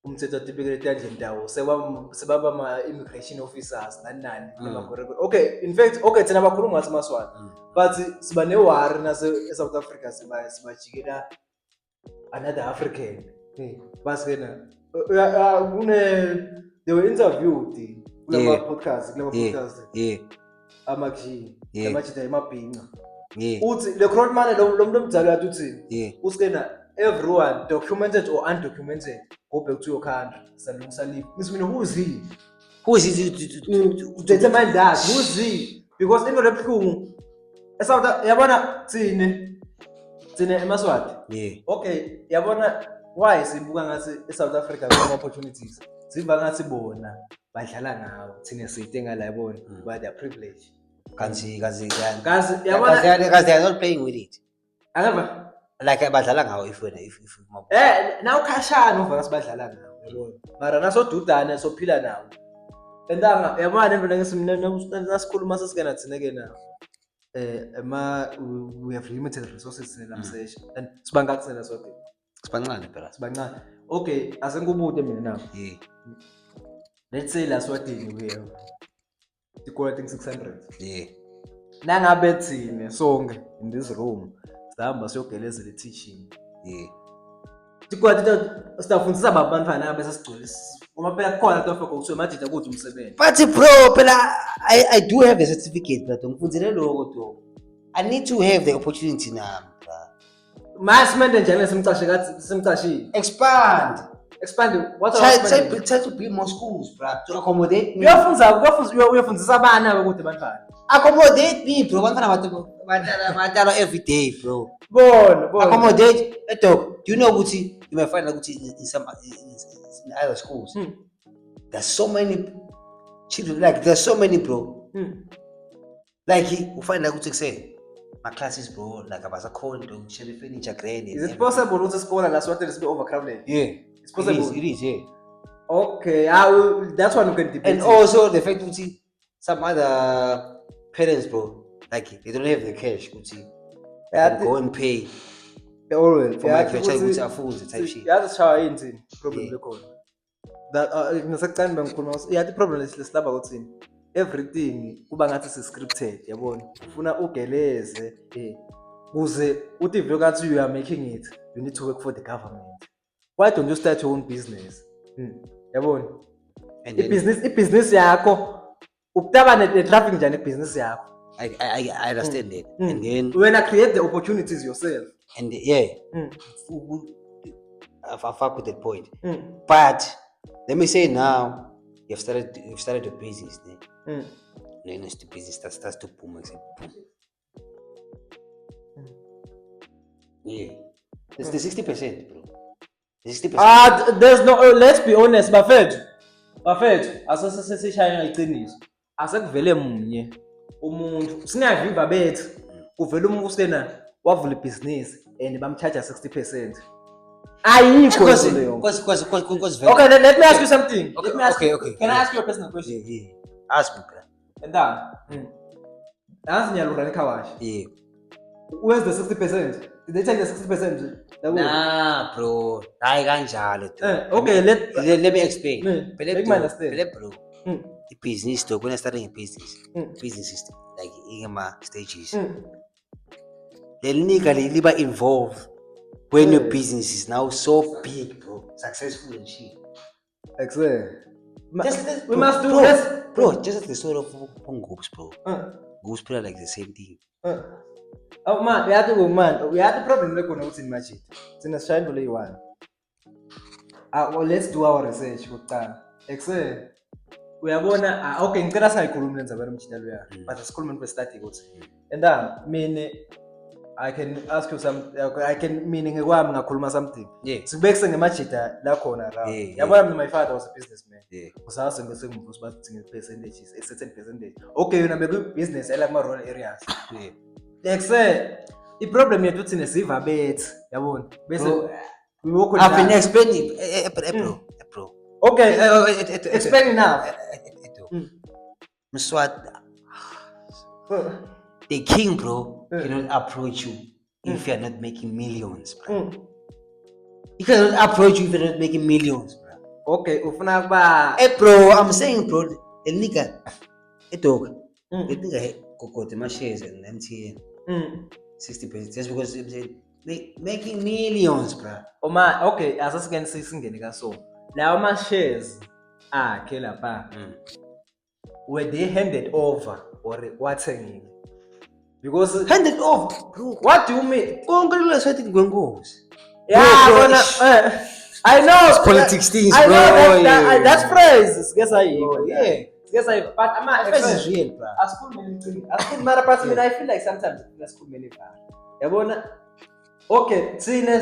umthetho otibekele kanje ndawo sebaba ama immigration officers nani. Okay, in fact, okay thina bakhuluma ngathi maswati, but siba newari nase eSouth Africa sibajikela another African. Baskena they were interviewed kulama podcast amakhi amajita emabhinqa. Uthi le crowd man lo muntu omdala yathi uthini? Usikena everyone documented or undocumented go back to your country. Salungisa leave. Mina who's he? Who is it to determine that? Who's he? Because into lebuhlungu yabona thine emaswati. Okay, yabona why sibuka ngathi eSouth Africa kuna opportunities. Siva ngathi bona badlala ngawo. Thina siyitenga la yabona but they are privileged. Kanzi Yabona they are not playing with it. Angaba Like badlala ngawo if now khashana uva ngasibadlala ngawo yabona. Mara nasodudana sophila nawo. Endanga yabona into ngesimina nasikhuluma sesikena thina na we have limited resources in Lamsesha and sibanga kusena sonke. Sibancane phela. Sibancane. Okay, asengikubude mina now. Let's say last what we have the quality 600. Nangabe thina sonke in this room sihamba siyogelezela teaching. Tikwati sitafundisa abantwana bese sigcolisa. Uma phela khona tofa kokuthiwa majita kuthi umsebenzi. But bro, phela I do have a certificate but ngifundzele lokho to. I need to have the opportunity now. Masimende njalo simcashile. Expand. What try to build more schools, bro, to accommodate me. Uyafundisa abana ukuthi bantwana. Accommodate me, bro. Bantwana every day, bro. Bona. Accommodate. Do you know what you might find out in some in other schools? There's so many children, like there's so many, bro. Like you find out what say. My classes, bro, like about a condo, share furniture, granny. Is it possible to school and that's what is overcrowded? Yeah. It's possible. It is, yeah. Okay, that's one we can debate. And also the fact that some other parents, bro, like they don't have the cash, go and pay. Always. For my child, which are fools, type shit. Yeah, that's how I intend. Problem record. That in second time the problem is the slab out in everything kuba ngathi scripted yabona. Ufuna ugeleze kuze uthi vele ngathi you are making it, you need to work for the government. Why don't you start your own business? Yabona. Business yakho ukutaba ne traffic njani business yakho. I understand that. And then when I create the opportunities yourself. And I fuck with that point. But let me say now, you've started a business. Then it's the business that starts to boom. Yeah, it's the 60%, bro. The 60%. There's no. Let's be honest, Buffett. Asasesishaya iqiniso. Asekuvele munye umuntu sinaviva bethu uvela umuntu usena wavula ibusiness and bamcharge 60%. Ayikho leyo. Because okay, let me ask you something. Okay. Can I ask you a personal question? Yeah. Ask me, bro. And as nyalura nikawash. Yeah. Where's the 60%? Did they take the 60%? Nah, bro. Hayi kanjalo. Okay, let me explain. Make me understand. Bro. The business though, when I started a business, business is like in my stages. The nigga involved when your business is now so big, bro, successful and shit. Excellent. We must do this, bro. Just as the sort of groups, bro. Groups play like the same thing. Oh man, we had the problem like when I was in Majid. It's in a shine for one. well, let's do our research kuqala. Ekuse uyabona okay ngicela sayikhuluma lenza vele umjidelo ya. But asikhulume into study ukuthi. Enda mina I can ask you some I can meaning ngekwami ngakhuluma something. Sibekise ngemajida la khona la. Yabona mina my father was a businessman. Usazi bese ngivusa bathi percentages, a certain percentage. Okay yona beku business ela kuma rural areas. Ekuse i-problem yethu thina siva bethi yabona bese we work with I've been explaining bro. Okay, explain now. Mswat, the king, bro, cannot approach you if you're not making millions, bro. He cannot approach you if you're not making millions, bro. Okay, ufuna kuba bro, I'm saying, bro, the nigga, dog, the nigga got my shares in MTN, 60%, just because I'm saying making millions, bro. Okay, asasingene sisingene kaso. Lawo ma shares akhe lapha. Were they handed over or wathengile? Because handed over, bro. What do you mean? Konke lesithi ngwenkosi. Yeah, I know it's politics things, I bro. know that's phrase. Guess I but I'm is real, bro. As cool matter part I feel like sometimes that's cool many yabona. Okay, tsine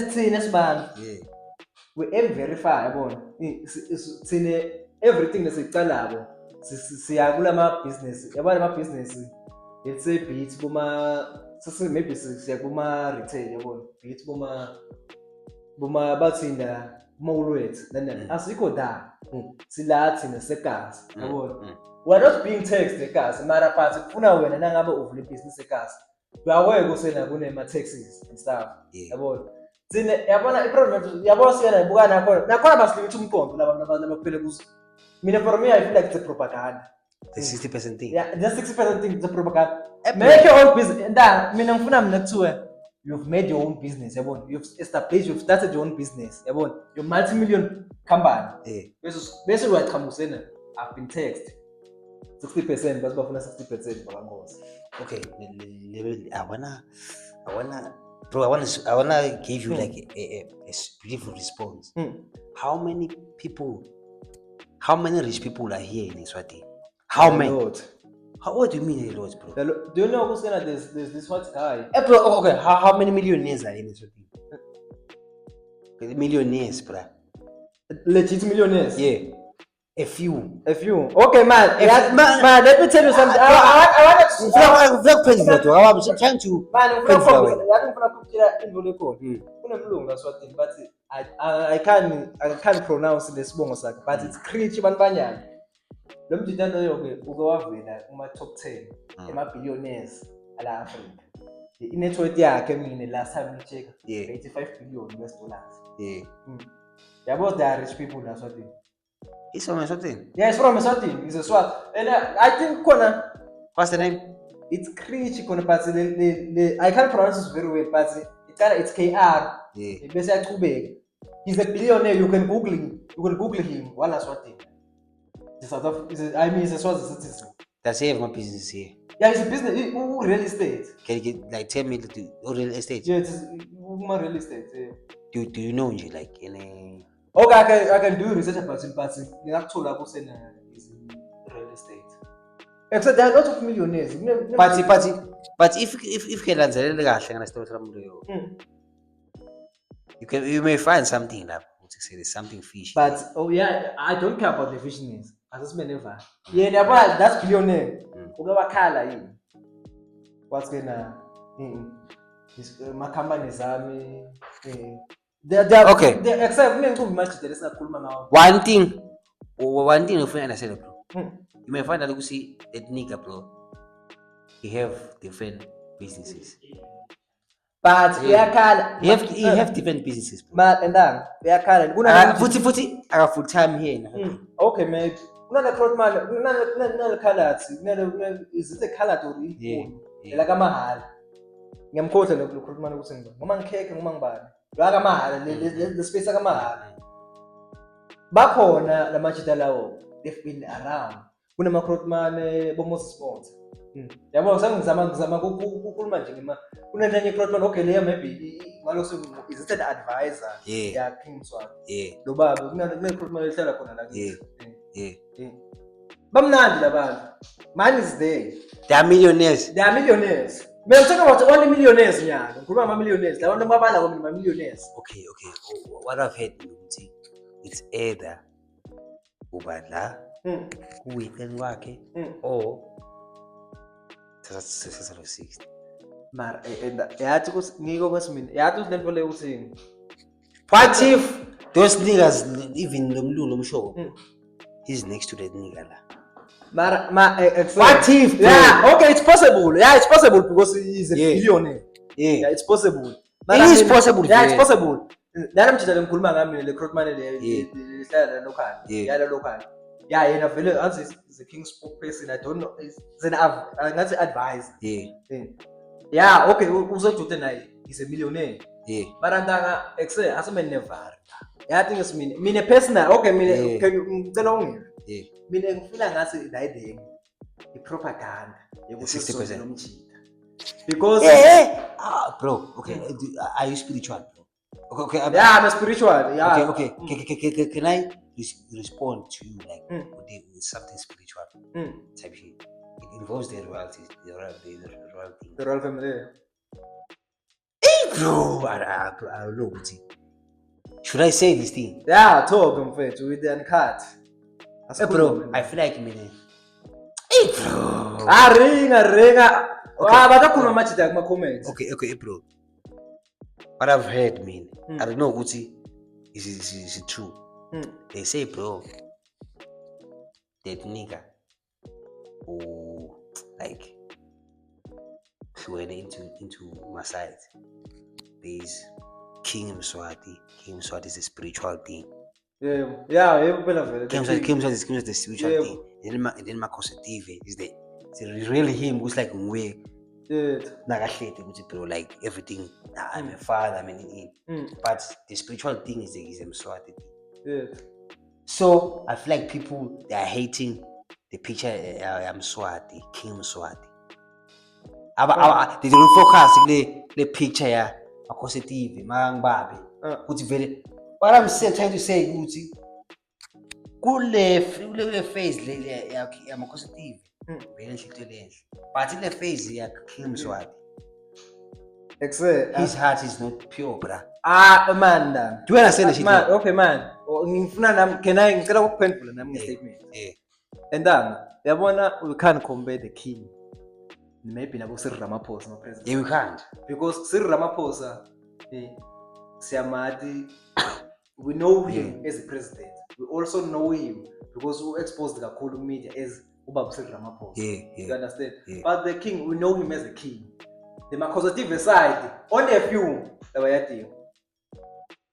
man. We aim verify yabona. Tsine everything lesicalabo. Siya kula ma business. Yabona ma business. Let's say beats buma maybe siya kuma retail yabona. Beats buma batsinda mawulwethu then asikho da silathi nesekazi yabona. We are not being taxed ekhasi mara phathi kufuna wena nangabe uvule business ekhasi uyaweka usena kunema taxes and stuff yabona thina yabona iproblem yabona siyana ibuka nakhona basilimit umqondo labantu abaphile kuzo mina for me I feel like it's a propaganda the 60% thing the 60% thing is a propaganda make your own business mina ngifuna mina kuthiwe you've made your own business yabona you've started your own business yabona your multi-million company bese uyaqhamusena I've been taxed 60% base bafuna 60% bakangozi. Okay, I wanna give you like a beautiful response. How many rich people are here in Eswatini? How many? What do you mean a lot, bro? Do you know who's gonna there's this hot guy? Bro, okay, how many millionaires are in Eswatini? Millionaires, bro. Legit millionaires? Yeah. A few. Okay, man. Man, let me tell you something. I want to trying to. But I can't pronounce this bongo but it's Krichi Banbanyana. Let me tell you, okay, top 10 billionaires in Africa. The network came in the last time we checked. 85 billion US dollars. Yeah, both they are rich people. That's what they. It's from Eswatini? Yeah, it's from Eswatini. It's a swat. And I think Kona. What's the name? It's Krichi Kona, but I can't pronounce this very well, but it's KR. Yeah. He's a billionaire. You can Google him. While Eswatini. He's a Swazi citizen. Does he have my business here? Yeah, it's a business. Real estate. Can you tell me real estate? Yeah, it's real estate. Yeah. Do you know like in a? Okay, I can do research about it, but you have to look at real estate. Except there are lots of millionaires. But if you may find something that there's something fishy. But I don't care about the fishiness. As never. Yeah, that's billionaire. What's gonna my company is okay. Except me too much there is not cool now. One thing you find I said, bro. You may find that you see that nigga, bro. He have different businesses. But he have different businesses, bro. But and then we are calling. Futi I have full time here. Okay, mate. None crowd man, none colors. Is it a color to read? Like a mahal. Ngiyamkhohlwa lokho ukhuluma ukuthi ngoma ngikheke ngoma ngibani laka mahhala le space aka mahhala bakhona lamajita lawo they've been around kunama crowdman bo Moses Sport yabo sangizama ukukhuluma nje ngema kunenye crowdman okay leyo maybe ngalokuthi is it an advisor Yeah. ya King Mswati Yeah. lo baba kunekhuluma lehlala khona la Yeah. Yeah. bamnandi labantu money is there. They are millionaires. They are millionaires. Man, talking about only millionaires nyalo ngikhuluma ngama-millionaires la bantu ababala kwami ma-millionaires. Okay. What I've heard ukuthi it's either ubadla ku-weekend wakhe or thatha 60. Mara yathi ngiko kwesimini yathi ukuthi lento leyo uthini. What if those niggas, even Lomlu Lomshow, he's next to that nigga la? What if? Yeah, okay, it's possible. Yeah, it's possible because he's a billionaire. Yeah, it's possible. It is possible. Yeah, it's possible. Nana mjida ngikhuluma ngami le recruitment le lihlala local. Yeah, la local. Yeah, yena vele as is the king spokesperson. I don't know. It's an ngathi advice. Yeah, okay, uzojude naye. He's a millionaire. Yeah. Barandanga exe aseme never. Yathi ngesimini. Mina personal, okay, mina ngicela ungizwe. Yeah. Mina ngifuna ngathi la ideng i-propaganda yokuthi 60%. nomjida. Because bro, okay, are you spiritual, bro? Okay, yeah, I'm a spiritual. Yeah. Okay. Can I respond to you like with something spiritual type shit? It involves the royalties, the royalty. The royal family. Hey, bro, I don't know. Should I say this thing? Yeah, talk mfethu with the uncut. Hey, bro, I feel like me. Hey, bro. Ringa. Batakhuluma machida kuma comments. Okay, bro. What I've heard, man, I don't know what is it true. They say, bro, that nigga who like went into my side. There's King Mswati. King Mswati is a spiritual thing. Yeah, King Mswati is the spiritual thing. And then Makosa TV is the real him who's like way. Bro, like everything. I'm a father, I'm in. But the spiritual thing is a Mswati thing. So I feel like people, they are hating the picture I'm Mswati, King Mswati. They don't focus the picture ya Makosa TV, Mangbabe. What I'm trying to say is kule phase ya Makosa TV. But in the phase ya King Mswati. His heart is not pure, bruh. Man. Do you understand the shit? Man, okay, man. Ngifuna nami ngicela ukuphendula nami nge-statement. And yabona we can't compare the king. Maybe nabo Cyril Ramaphosa no president. Yeah, we can't. Because Cyril Ramaphosa Siyamati, we know him as a president. We also know him because we exposed the kakhulu media as Ubaba Cyril Ramaphosa. You understand? But the king, we know him as a king. The Makosa TV side, only a few abayadinga.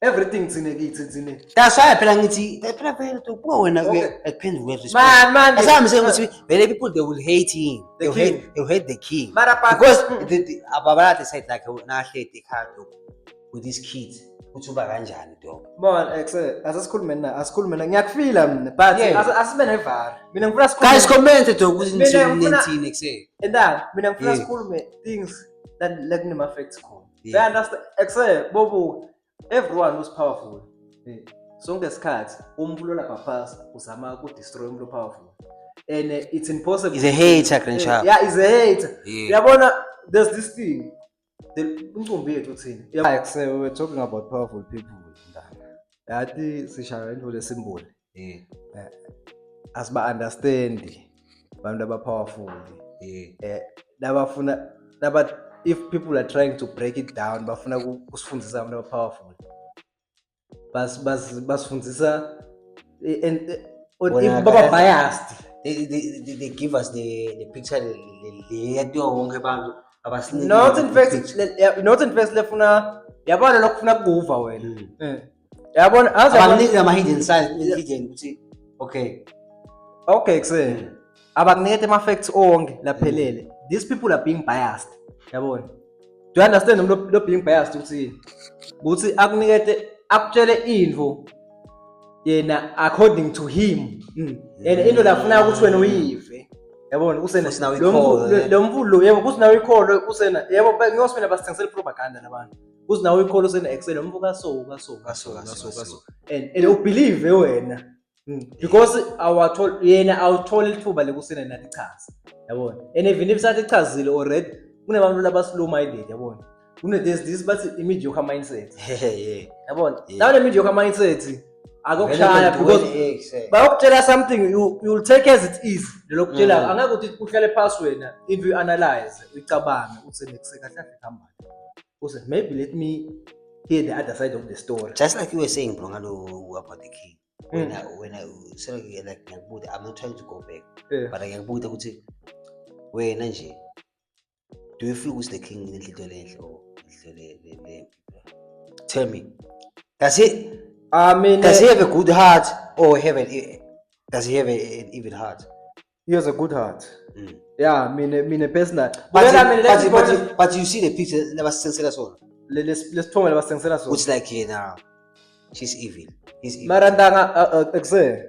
Everything's in it. That's why I ngithi phela phela to go when depends where respect. Man, that's why I'm saying when people they will hate him. They'll hate the king. Because the ababala said like nahlete ekhaya with these kids. Uthuba kanjani dog? Bon, asikhulume na ngiyakufila mina but asibe nevar. Mina ngifuna sikhulume. Guys comment dog ukuthi nithini exe. Mina ngifuna sikhulume things that like them affects khona. They understand exe bobu everyone who's powerful. Sonke isikhathi umuntu lapha phansi uzama ku destroy umuntu powerful. And it's impossible. He's a hater, Crenshaw. Yeah, he's a hater. Yabona there's this thing. Umcimbi yethu uthini? Like say we were talking about powerful people. Yathi sishaya into le symbol. Asiba understand abantu aba powerful. Labafuna if people are trying to break it down bafuna kusifundisa abantu aba powerful. Basifundisa and if baba biased they give us the picture yethu wonke abantu. Not in fact lefuna yabona lokufuna kuva wena. Yabona abaningi ama hidden side ukuthi okay kuse abakunikete ama facts onke laphelele. These people are being biased. Yabona. Do you understand lo being biased ukuthi akunikete akutshele info yena according to him. And into lafuna ukuthi wena uyive. Yabona usena lo mfulo yebo kusinawo ikholo usena yebo ngiyosifuna basithengisela propaganda nabantu kuze nawe uyikhole usene-excel umvuka so and ubelieve wena because yena awutholi ithuba lekusena nathi ichaza yabona and even if sathi ichazile already kunabantu laba-slow minded yabona there's this bathi i-mediocre mindset yabona nawe le-mediocre mindset akukushaya because bayokutshela something you will take as it is lokutshela angeke ukuthi uhlale phansi wena if you analyze uyicabange uthi kahle khamba uthi maybe let me hear the other side of the story, just like you were saying bro about the king when I say like ngiyakubuza, I'm not trying to go back but ngiyakubuza ukuthi wena nje do you feel ukuthi the king inhlito lenhle or inhlito le tell me does he have a good heart or does he have an evil heart? He has a good heart. Yeah, mine personal. But you see the picture labasensela sona. Lesithombe labasensela sona. It's like now she's evil. He's evil. Mara ndanga ekuse.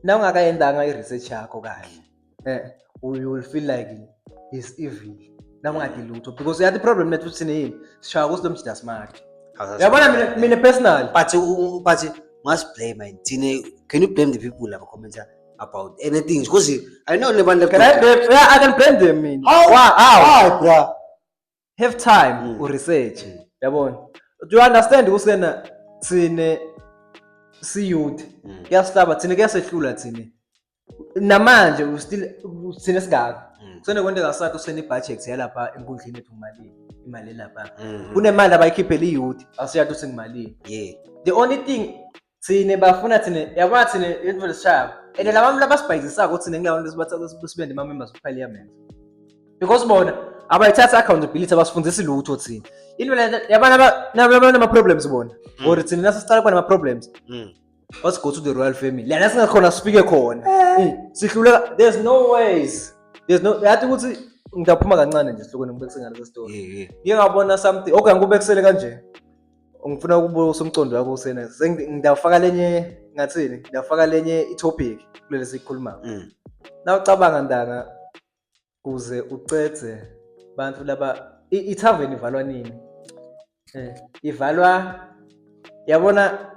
Na ungakayendanga i-research yakho kahle. You will feel like he's evil. Na ungadi lutho because the problem nethu sine yini. Sishaya kusilo mjida smart. Yabona mine personal. But must blame man. Can you blame the people that comment about anything? Because I know never left. I can blame them. Mean. How, bro? Have time to research. Yabona. Do you understand? Usena sine si youth. Kuyasilaba thina kuyasehlula thina. Namanje we still sine sigaba. Kusene kwenteka sathi usene budget yalapha enkundleni ethu imali lapha. Kunemali abayikhiphela iyouth asiyathi usengimalini. The only thing thine bafuna thine yabona thine into lesishaya and labantu labasibhayizisaka ukuthi thine ngilabo lesibathatha sibende ma members of parliament because bona abayithatha accountability abasifundisa lutho thina into le yabana nama problems bona or thine nasicala kuba nama problems let's go to the royal family lana singakhona sifike khona sihluleka there's no yathi ukuthi ngidaphuma kancane nje sihlokweni ngibekise ngale story ngiyabona something okay ngikubekisele kanje ngifuna ukubuza umcondo wakho usena ngidafaka lenye ngathini ngidafaka lenye itopic kuleli sikhuluma na ucabanga ndanga kuze ucethe bantu laba ithaveni ivalwa nini ivalwa yabona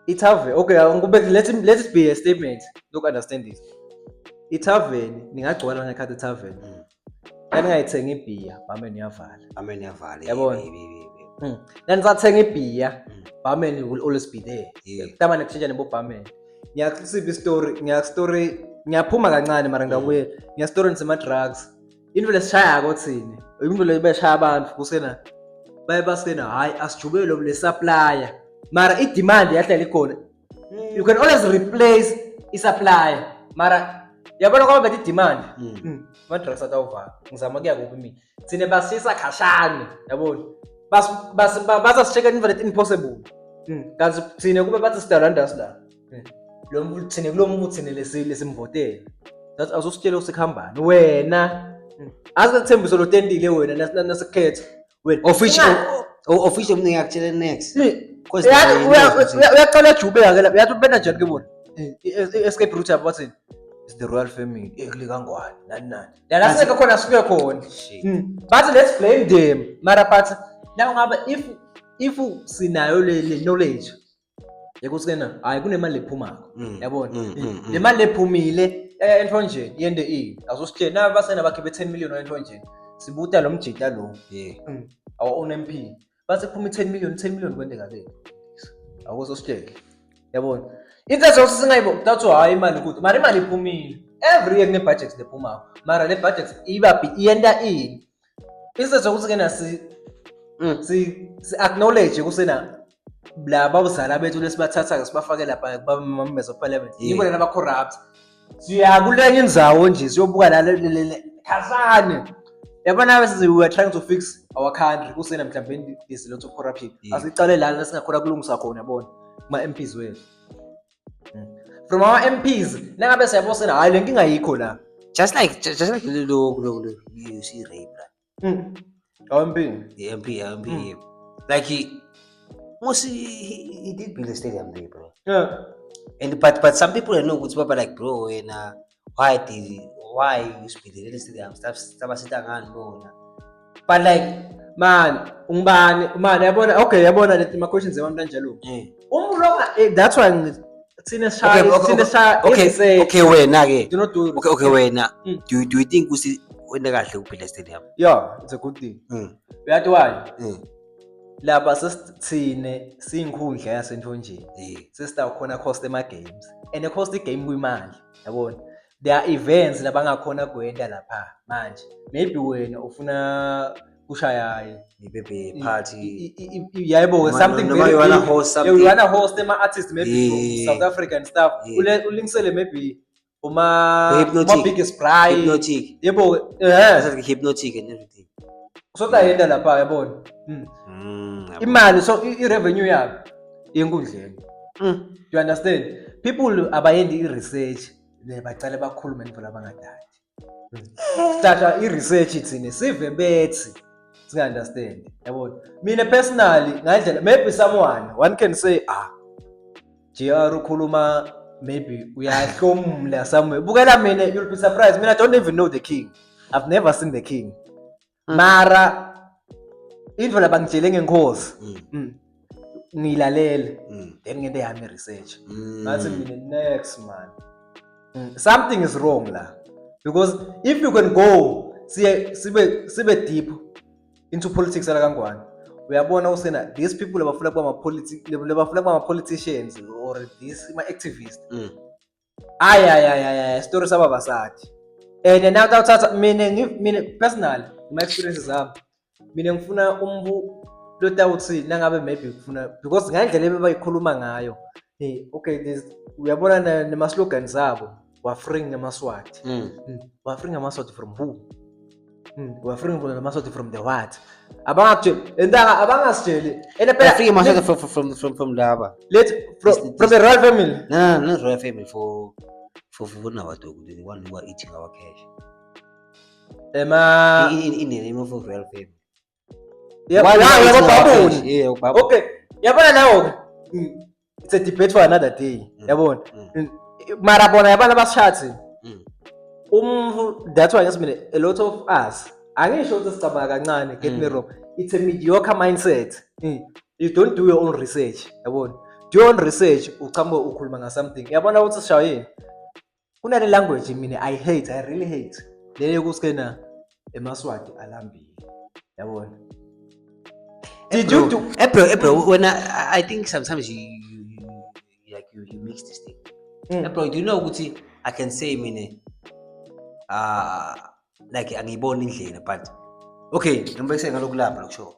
ithaveni okay ngikubeke let it be a statement look understand this ithaveni ningagcwala ngekhathi ithaveni kaningayithenga ibhiya bame niyavala yabona nanizathenga ibhiya barman will always be there kutama nekushintsha nebo barman ngiyakusipha story ngiyaphuma kancane mara ngakuyela ngiyastory nisema drugs into lesishaya ko thini into le beshaya abantu kusena baye basena hayi asijubele le supplier mara I demand yahlala ikhona you can always replace I supplier mara yabona kwaba bethi demand ama drugs atawuvala ngizama kuya kuphi mina thine basisa khashane yabona basasisheka infinite impossible kanti thine kube bathi sidalandasi la lo muntu thine kulo muntu thine lesimvotela that azositshela usikhambani wena azithembiso lo tendile wena nasekhetha wena official mningi yakutshela next uyaqala ejubeka ke lapha yathi ubena njani ke bona escape route yabo bathini is the royal family elikangwane nani la sike khona sifike khona but let's blame them mara but now ngaba if sinayo le knowledge yekusena hayi kunemali lephumako yabona le mali lephumile entonjeni yende azositshela na basena bakhe be 10 million entonjeni sibuta lo mjita lo our own MP base phuma 10 million kwendeka le awuzositshela yabona into singayibo kuthathu hayi imali ukuthi mara imali iphumile every year kune budget lephumako mara le budget iba iyenda instead ukuthi kena si acknowledge kusena la babuzala bethu lesibathatha ke sibafake lapha kuba members of parliament yibo lana ba corrupt siyakulenye indzawo nje siyobuka la khasane yabona bese we are trying to fix our country kusena mhlawumbe is a lot of corruption asicale la singakhona kulungisa khona yabona kuma MPs wethu from our MPs nangabe siyabosena hayi lenkinga yikho la just like lo you see rape the MP like he did build a stadium there bro and but some people know good papa like bro and why you build the stadium stuff sita ngani bona but like man ungibani man yabona okay yabona lethi ma questions abantu kanjalo that's why thina shaya okay wena ke do not do okay wena do you think usi wena kahle kuphela stadium? Yeah, it's a good thing. Uyathi why? Laba sesithine siyinkhundla yasenthonjeni. Sesita khona host ema games. And the host game kuyimali, yabona. There are events labangakhona kwenda lapha manje. Maybe wena ufuna kushaya ibebe party. Yabo something very you wanna host something. You wanna host ema artist maybe from South Africa and stuff. Ulingisele maybe uma biggest prize. Hypnotic. Yabo like hypnotic and everything. So tayenda lapha yabona. Imali so I-revenue yabo enkundleni. You understand? People abayendi i-research bacale bakhulume nento labangadali. Sithatha i-research ithini sive bethi singa understand. Yabona? Mina personally ngandlela maybe one can say JR ukhuluma maybe uyahlomla somewhere. Bukela mina you'll be surprised. Mina I don't even know the king. I've never seen the king. Mara into labangitshele ngenkosi ngilalele then ngente yami research ngathi mina next man something is wrong la because if you can go sibe deep into politics la kangwane uyabona usena these people abafuna kuba politicians or these activists story saba basadi and now thatha mina personally my experiences zami mina ngifuna lotawuthi nangabe maybe ngifuna because ngandlela ebebayikhuluma ngayo okay this uyabona nema slogans zabo wa freeing amaswati wa freeing amaswati from who wa freeing amaswati from the what abangasitsheli and freeing amaswati from laba from the royal family no not royal family for our dog the one who are eating our cash in the name of royal family. Okay. Yabona nawo it's a debate for another day. Yabona. Mara bona yabana bashathi. That's why a lot of us angisho ukuthi sicabanga kancane get me wrong. It's a mediocre mindset. You don't do your own research. Yabona. Do your own research uqhambe ukhuluma nga something. Yabona ukuthi sishayeni. Kunale language mina I really hate. Leyo kusikena emaswati alambile. Yabona. Did you do April when I think sometimes you mix this thing. April, do you know what I can say mine like angibona indlela but okay noma sengalo kulamba lokusho.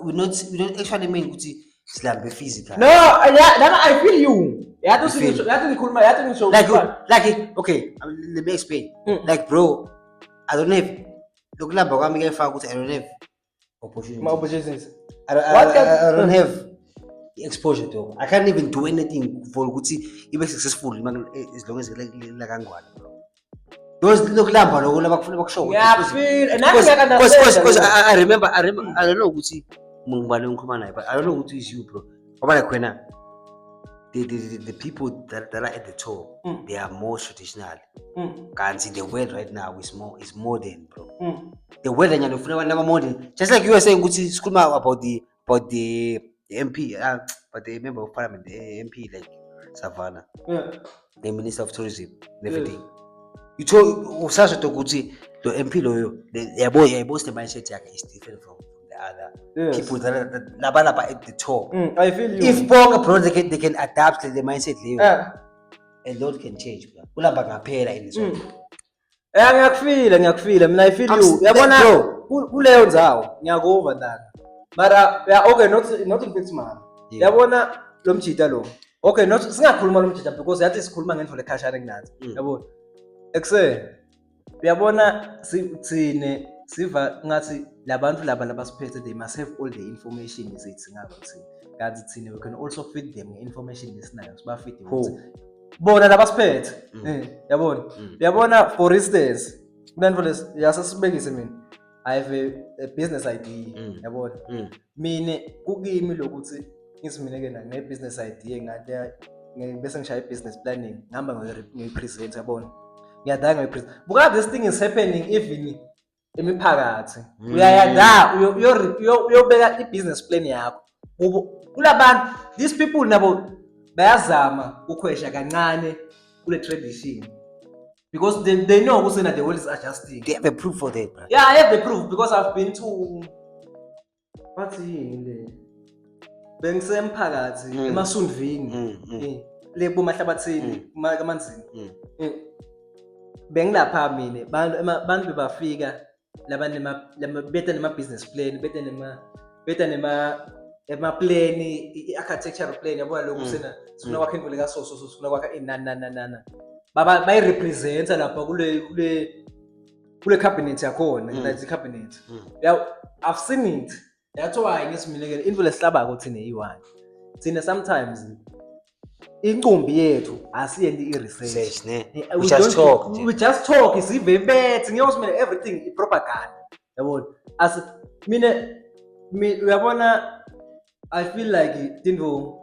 We don't actually mean ukuthi silambe physical. No, I feel you. Yathi ngikhuluma yathi ngisho like okay, let me explain. Like bro, I don't have lokulamba kwami ngefaka ukuthi I don't have opportunities. I don't have the exposure to. I can't even do anything for ukuthi ibe successful as long as la kangwane bro. Those lokulamba lokho labafuna bakusho. Yeah, feel and because I remember I don't know ukuthi ngibale ngikhuluma naye but I don't know ukuthi is you bro. Ngoba like wena the people that are at the top they are more traditional. Kanti the world right now is modern bro. The world and ufuna abantu abamodern just like you were saying ukuthi sikhuluma about the MP but the member of parliament the MP like Savannah the minister of tourism and everything you told usasho ukuthi the MP loyo yabo the mindset yakhe is different from the other people that laba at the top. I feel you. If bonga bro they can adapt to the mindset leyo a lot can change bro kulamba ngaphela in this one. Ngiyakufila mina I feel you. Yabona kuleyo ndzawo ngiyakuva ndana. Mara okay not in fact man. Yabona lo mjita lo. Okay not singakhuluma lo mjita because yathi sikhuluma ngendlela lekhashana kunathi. Yabona. Ekuse uyabona sithine siva ngathi labantu laba labasiphethe they must have all the information esithi ngaba thina. Kanti thina we can also feed them information lesinayo sibafeed ukuthi bona labasiphethe yabona uyabona for instance kunanto yasasibekise mina I have a business idea yabona mina kukimi lokuthi ngisimine ke na business idea ngathi bese ngishaya business planning ngihamba ngipresent yabona ngiyadanga ngipresent because this thing is happening even imiphakathi uyayada uyobeka i-business plan yakho kulabantu these people nabo bayazama ukhwesha kancane kule tradition because they know ukuthi the world is adjusting. They have a proof for that, bro. Yeah, I have the proof because I've been to what's yini le bengisemphakathi emasundvini lebo mahlabathini kamanzini bengilapha mina bantu bebafika labantu beta nema business plan beta nema plan i-architectural plan yabona lokhu sena sifuna kwakha indlu leka so sifuna kwakha inana baba bayirepresenta lapha kule cabinet yakhona ngithi cabinet yeah, I've seen it. That's why ngisimilekele indlu lesihlabako thina eyi1 thina sometimes inqumbi yethu asiyendi i-research ne we just talk isive bethi ngiyosimela everything i-propaganda yabona as mina uyabona I feel like tinto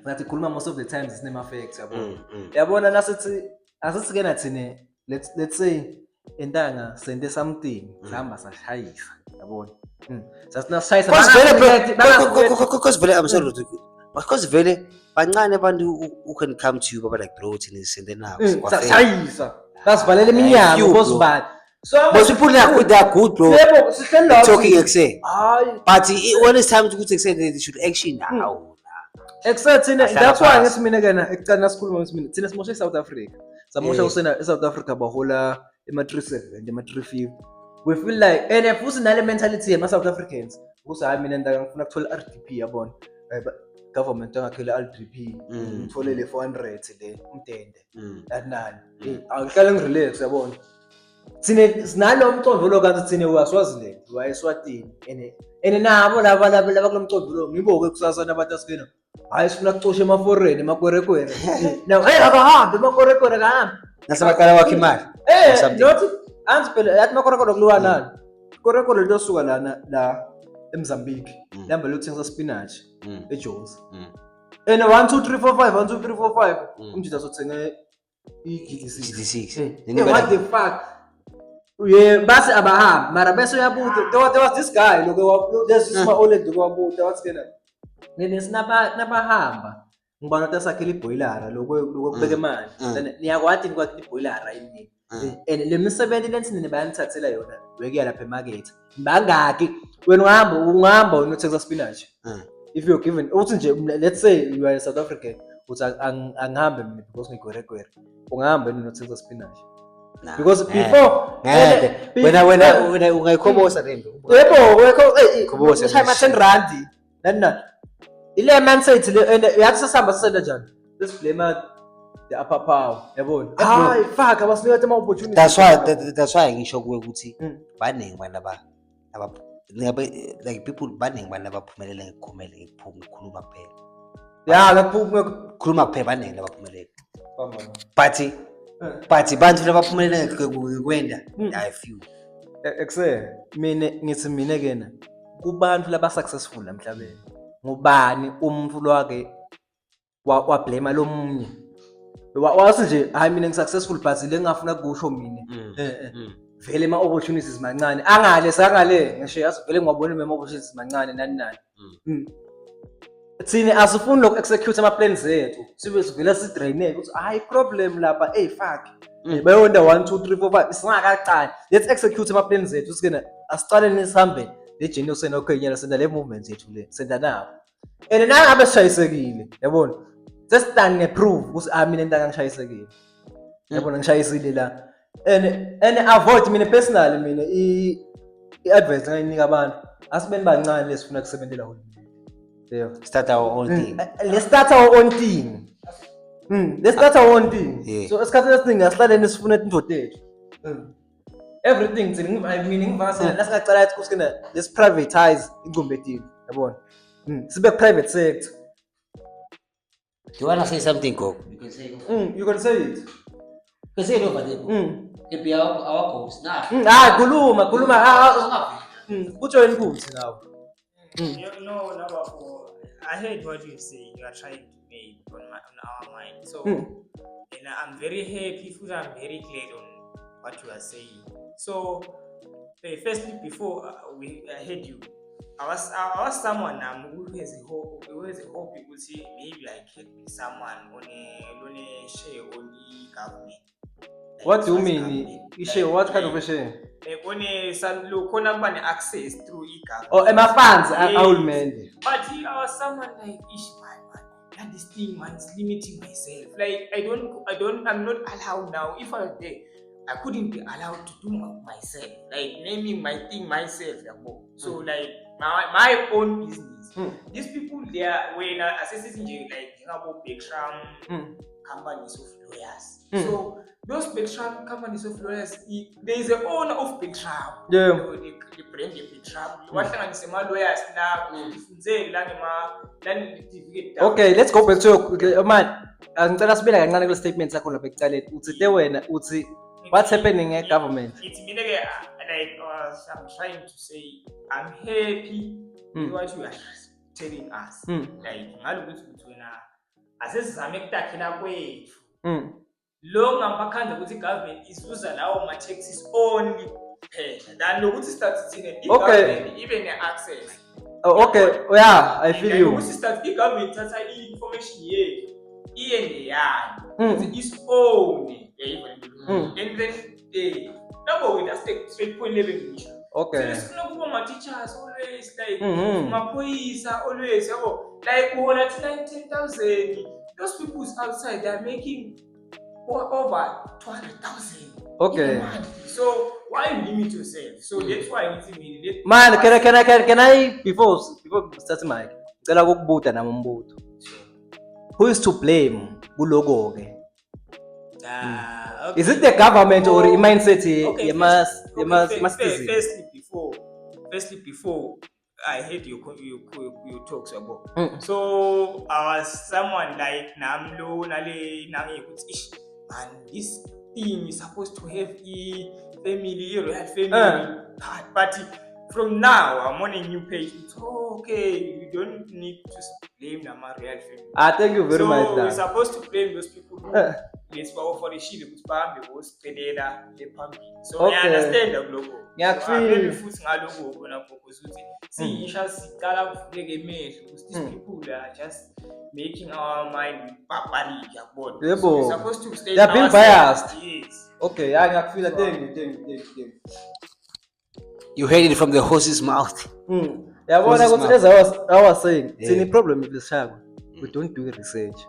ngathi khuluma most of the times isine facts yabona yabona nasithi asisike nathina let's say entanga sente something sihamba sashayisa yabona sasina because vele I'm sorry because vele bancane abantu who can come to you baba like bro thina sente nabo sashayisa basivalela iminyango bosibani so most people they are good bro yebo sihlelo talking excel but when it's time to say they should action now except that's why ngithi mina kana ekucana sikhuluma ngithi mina thina simosha eSouth Africa samosha usena eSouth Africa bahola ema-370 ema-350 we feel like and futhi nale mentality yema South Africans ukuthi hayi mina ngifuna ukuthola RDP yabona government angakhela RDP ngithole le 400 le umdende nani akuhlala ngirelax yabona thina sinalo umcondo kanti thina waswazile wayeswatini ene nabo laba kulomcondo ngiboke kusasa nabantu asikena hayi sifuna kucosha ema-foreign emakwerekwere now akahambe emakwerekwere akahambe nasabaqala wakhe imali not ansiphela yathi makwerekwere kuliwa nani kwerekwere litosuka la eMozambique lihamba liyothengisa spinach eJozi and 1 2 3 4 5 1 2 3 4 5 umjida sothenga i-GD6 what the fuck basi abahamba mara bese uyabuta there was this guy loke there's this my old loke wabuta wathi kena nene sinabahamba ngibona ukuthi sakhela iboiler lokubeka imali niyakwathi nikwakhe iboiler yini and le misebenzi lensini bayanithathela yona wekuya lapha emarket bangaki wena ungahamba unothenga spinach if you're given uthi nje let's say you are in South Africa uthi angihambe mina because ngigweregwere ungahamba unothenga spinach because before wena ungayikhobosa lento yebo wekho time at 10 rand nani ile mindset le yathi sesihamba sisenda njani let's blame the upper power yabona hayi fuck abasinika ama opportunities that's why ngisho kuwe ukuthi baningi abantu like people baningi abantu abaphumelela ukukhuluma kuphela yeah ukukhuluma kuphela baningi abaphumelela but bantu labaphumelela kwenda I feel mina ngithi mina kena kubantu laba successful emhlabeni ngubani umuntu lwake wa blame lomunye wathi nje hayi mina ngisuccessful but le ngafuna kusho mina vele ama opportunities mancane angale ngisho yazi vele ngwabona ama opportunities mancane nani thina asifuni lokhu execute ama plans ethu sibe sivela sidraineke ukuthi hayi problem lapha fuck bayonda 1 2 3 4 5 singakaqali let's execute ama plans ethu sikena asicale nisihambe le journey usena okhenyela senda le movements ethu le senda nawo and nangabe sishayisekile yabona sesihlani ngeprove ukuthi mina into angishayisekile yabona ngishayisile la and avoid mina personally mina i-advice ngayinika abantu asibeni bancane lesifuna kusebenzela uhulumeni start our own thing let's start our own thing so esikhathini esiningi asihlale nisifuna indoda ethu everything thina ngivasa lasingacala yathi kusikena let's privatize ingqumbi ethu yabona sibe private sector. You want to say something, Go? You can say it. You can say it. You can say it over there. It be our goals. Nah. Kuluma. Put your inputs now. No, I heard what you say. You are trying to make on our mind. So, and I'm very happy. I'm very clear on what you are saying. So, Firstly, before I heard you, I was someone who has a hope because maybe I can be someone on a share on the government. Like, What do you as mean? government. Share? What kind of a share? On a access through e-government. Oh, my fans, Yes. ahulumende. But I was someone like man, this thing, man, is limiting myself. Like I'm not allowed now. If I was there, I couldn't be allowed to do myself, like naming my thing myself. So like my own business. These people there, when assessing like Bertram companies of lawyers. So those Bertram companies of lawyers, there is an owner of Bertram. Yeah. The brand of Bertram. What can I say? My lawyers now. Okay, let's go back to your man. Ngicela sibile kancane kule statement sakho lapha ekuqaleni. Uthi wena uthi what's happening at government? It's mean like I'm trying to say I'm happy with what you are telling us. Like ngalokuthi wena asesizame ukutakhela kwethu. Lo ngamakhandla ukuthi government izuza lawo ma taxes only kuphela. Than lokuthi start thina government even access. Oh, okay. Yeah, I feel you. Ukuthi start government thatha information yethu iye yayo. It's own. And then number that's the straight point level issue. Okay. So my teachers always like my police are always like 10,000. Those people outside they're making over 200,000. Okay. So why limit yourself? So that's why it's immediate. Man, can I before starting mic? Ngicela ukubuta nami umbuzo. Who is to blame kulogo ke? Okay. Is it the government or the mindset? Firstly, before I heard your talks about. So I was someone like Namlo Nale Nami man, this thing is supposed to have a family, royal family. But from now, I'm on a new page. It's okay. You don't need to blame Nama real family. Thank you very much. So we're supposed to blame those people who let's go for the shit because Bambi was Pedela, the Pambi. So I understand the logo. Yeah, very food logo when I see, you shall see Kala because these people are just making our mind barbaric. So we're supposed to stay. They're being biased. Yes. Okay, I feel that thing. You heard it from the horse's mouth. Yeah, what as I was saying, it's any problem with this child. We don't do research.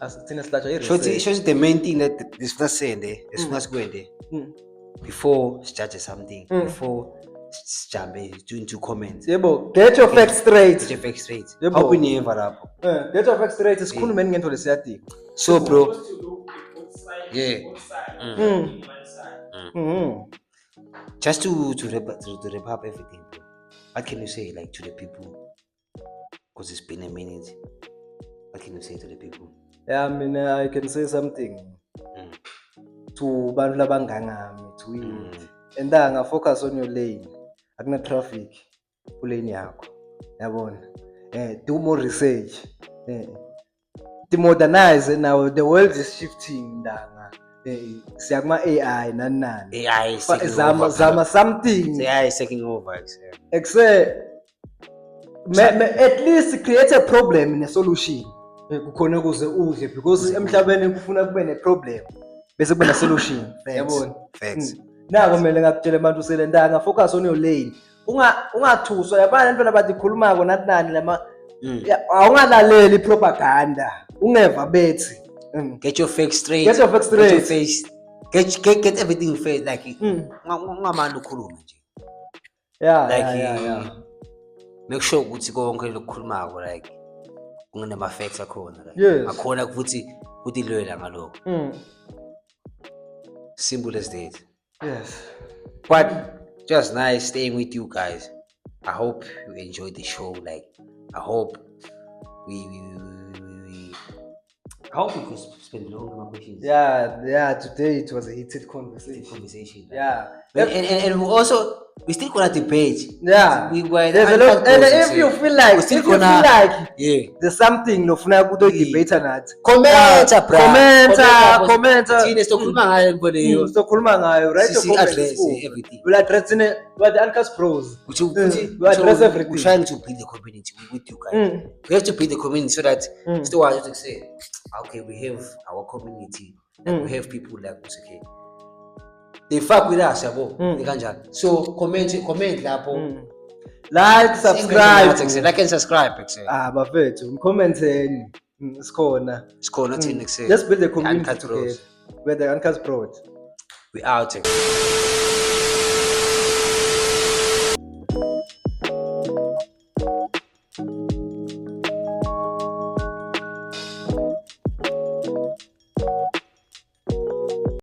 Shows the main thing that this was saying there, as soon as going there, before judge something, before jump into comments. Get your facts straight. Get your facts straight. How we never up. Get your facts straight. It's cool, man. Get to the city. So, bro. Yeah. Just to wrap up everything, bro. What can you say, like, to the people? Because it's been a minute. What can you say to the people? Yeah, I mean, I can say something to bantu labangangami to it. And then I focus on your lane. Akuna traffic kulane yakho. Yabona. Do more research. To modernize now the world is shifting ndanga. Siyakuma AI nani. AI is taking over. Zama something. AI is taking over. Except at least create a problem in a solution. Kukhona kuze udle because emhlabeni kufuna kube ne problem bese kube na solution. Yabona. Facts. Nako kumele ngakutshela abantu uselendanga focus on your lane. Ungathuswa yabana abantu abazikhulumako nathi nani lama awungalaleli propaganda. Ungeva bethi. Get your facts straight. Get your facts straight. Get your face. Get everything fair like ungamanda ukhuluma nje. Yeah. Make sure ukuthi konke lokukhulumako like kunama facts akhona like. Yes. Akhona futhi loyela ngaloko. Simple as that. Yes. But just nice staying with you guys. I hope you enjoyed the show. Like I hope we could spend long conversations. Yeah. Today it was a heated conversation. Right? Yeah. And we also we still gonna debate. Yeah. We were There's a lot, and if you feel like, We're still if you feel gonna- like yeah. there's something lofuna kuto debate nathi. Commenta, bra. Commenta. Thina sizokhuluma ngayo leyo. Sizokhuluma ngayo, right? Si- Your comments address is cool. everything. We'll address in it. We are the Uncast Pros. We address everything. We're trying to build the community with you guys. We have to build the community so that still I just say, okay, we have our community. Like we have people like us, okay. They fuck with us, yabo. They can't. So comment lapho. Like, subscribe. Like and subscribe, except. Bafethu, mcommenteni. Sikhona. It's called nothing except. Just build a community Uncast together. Bros. We're the Uncast Pros. We out.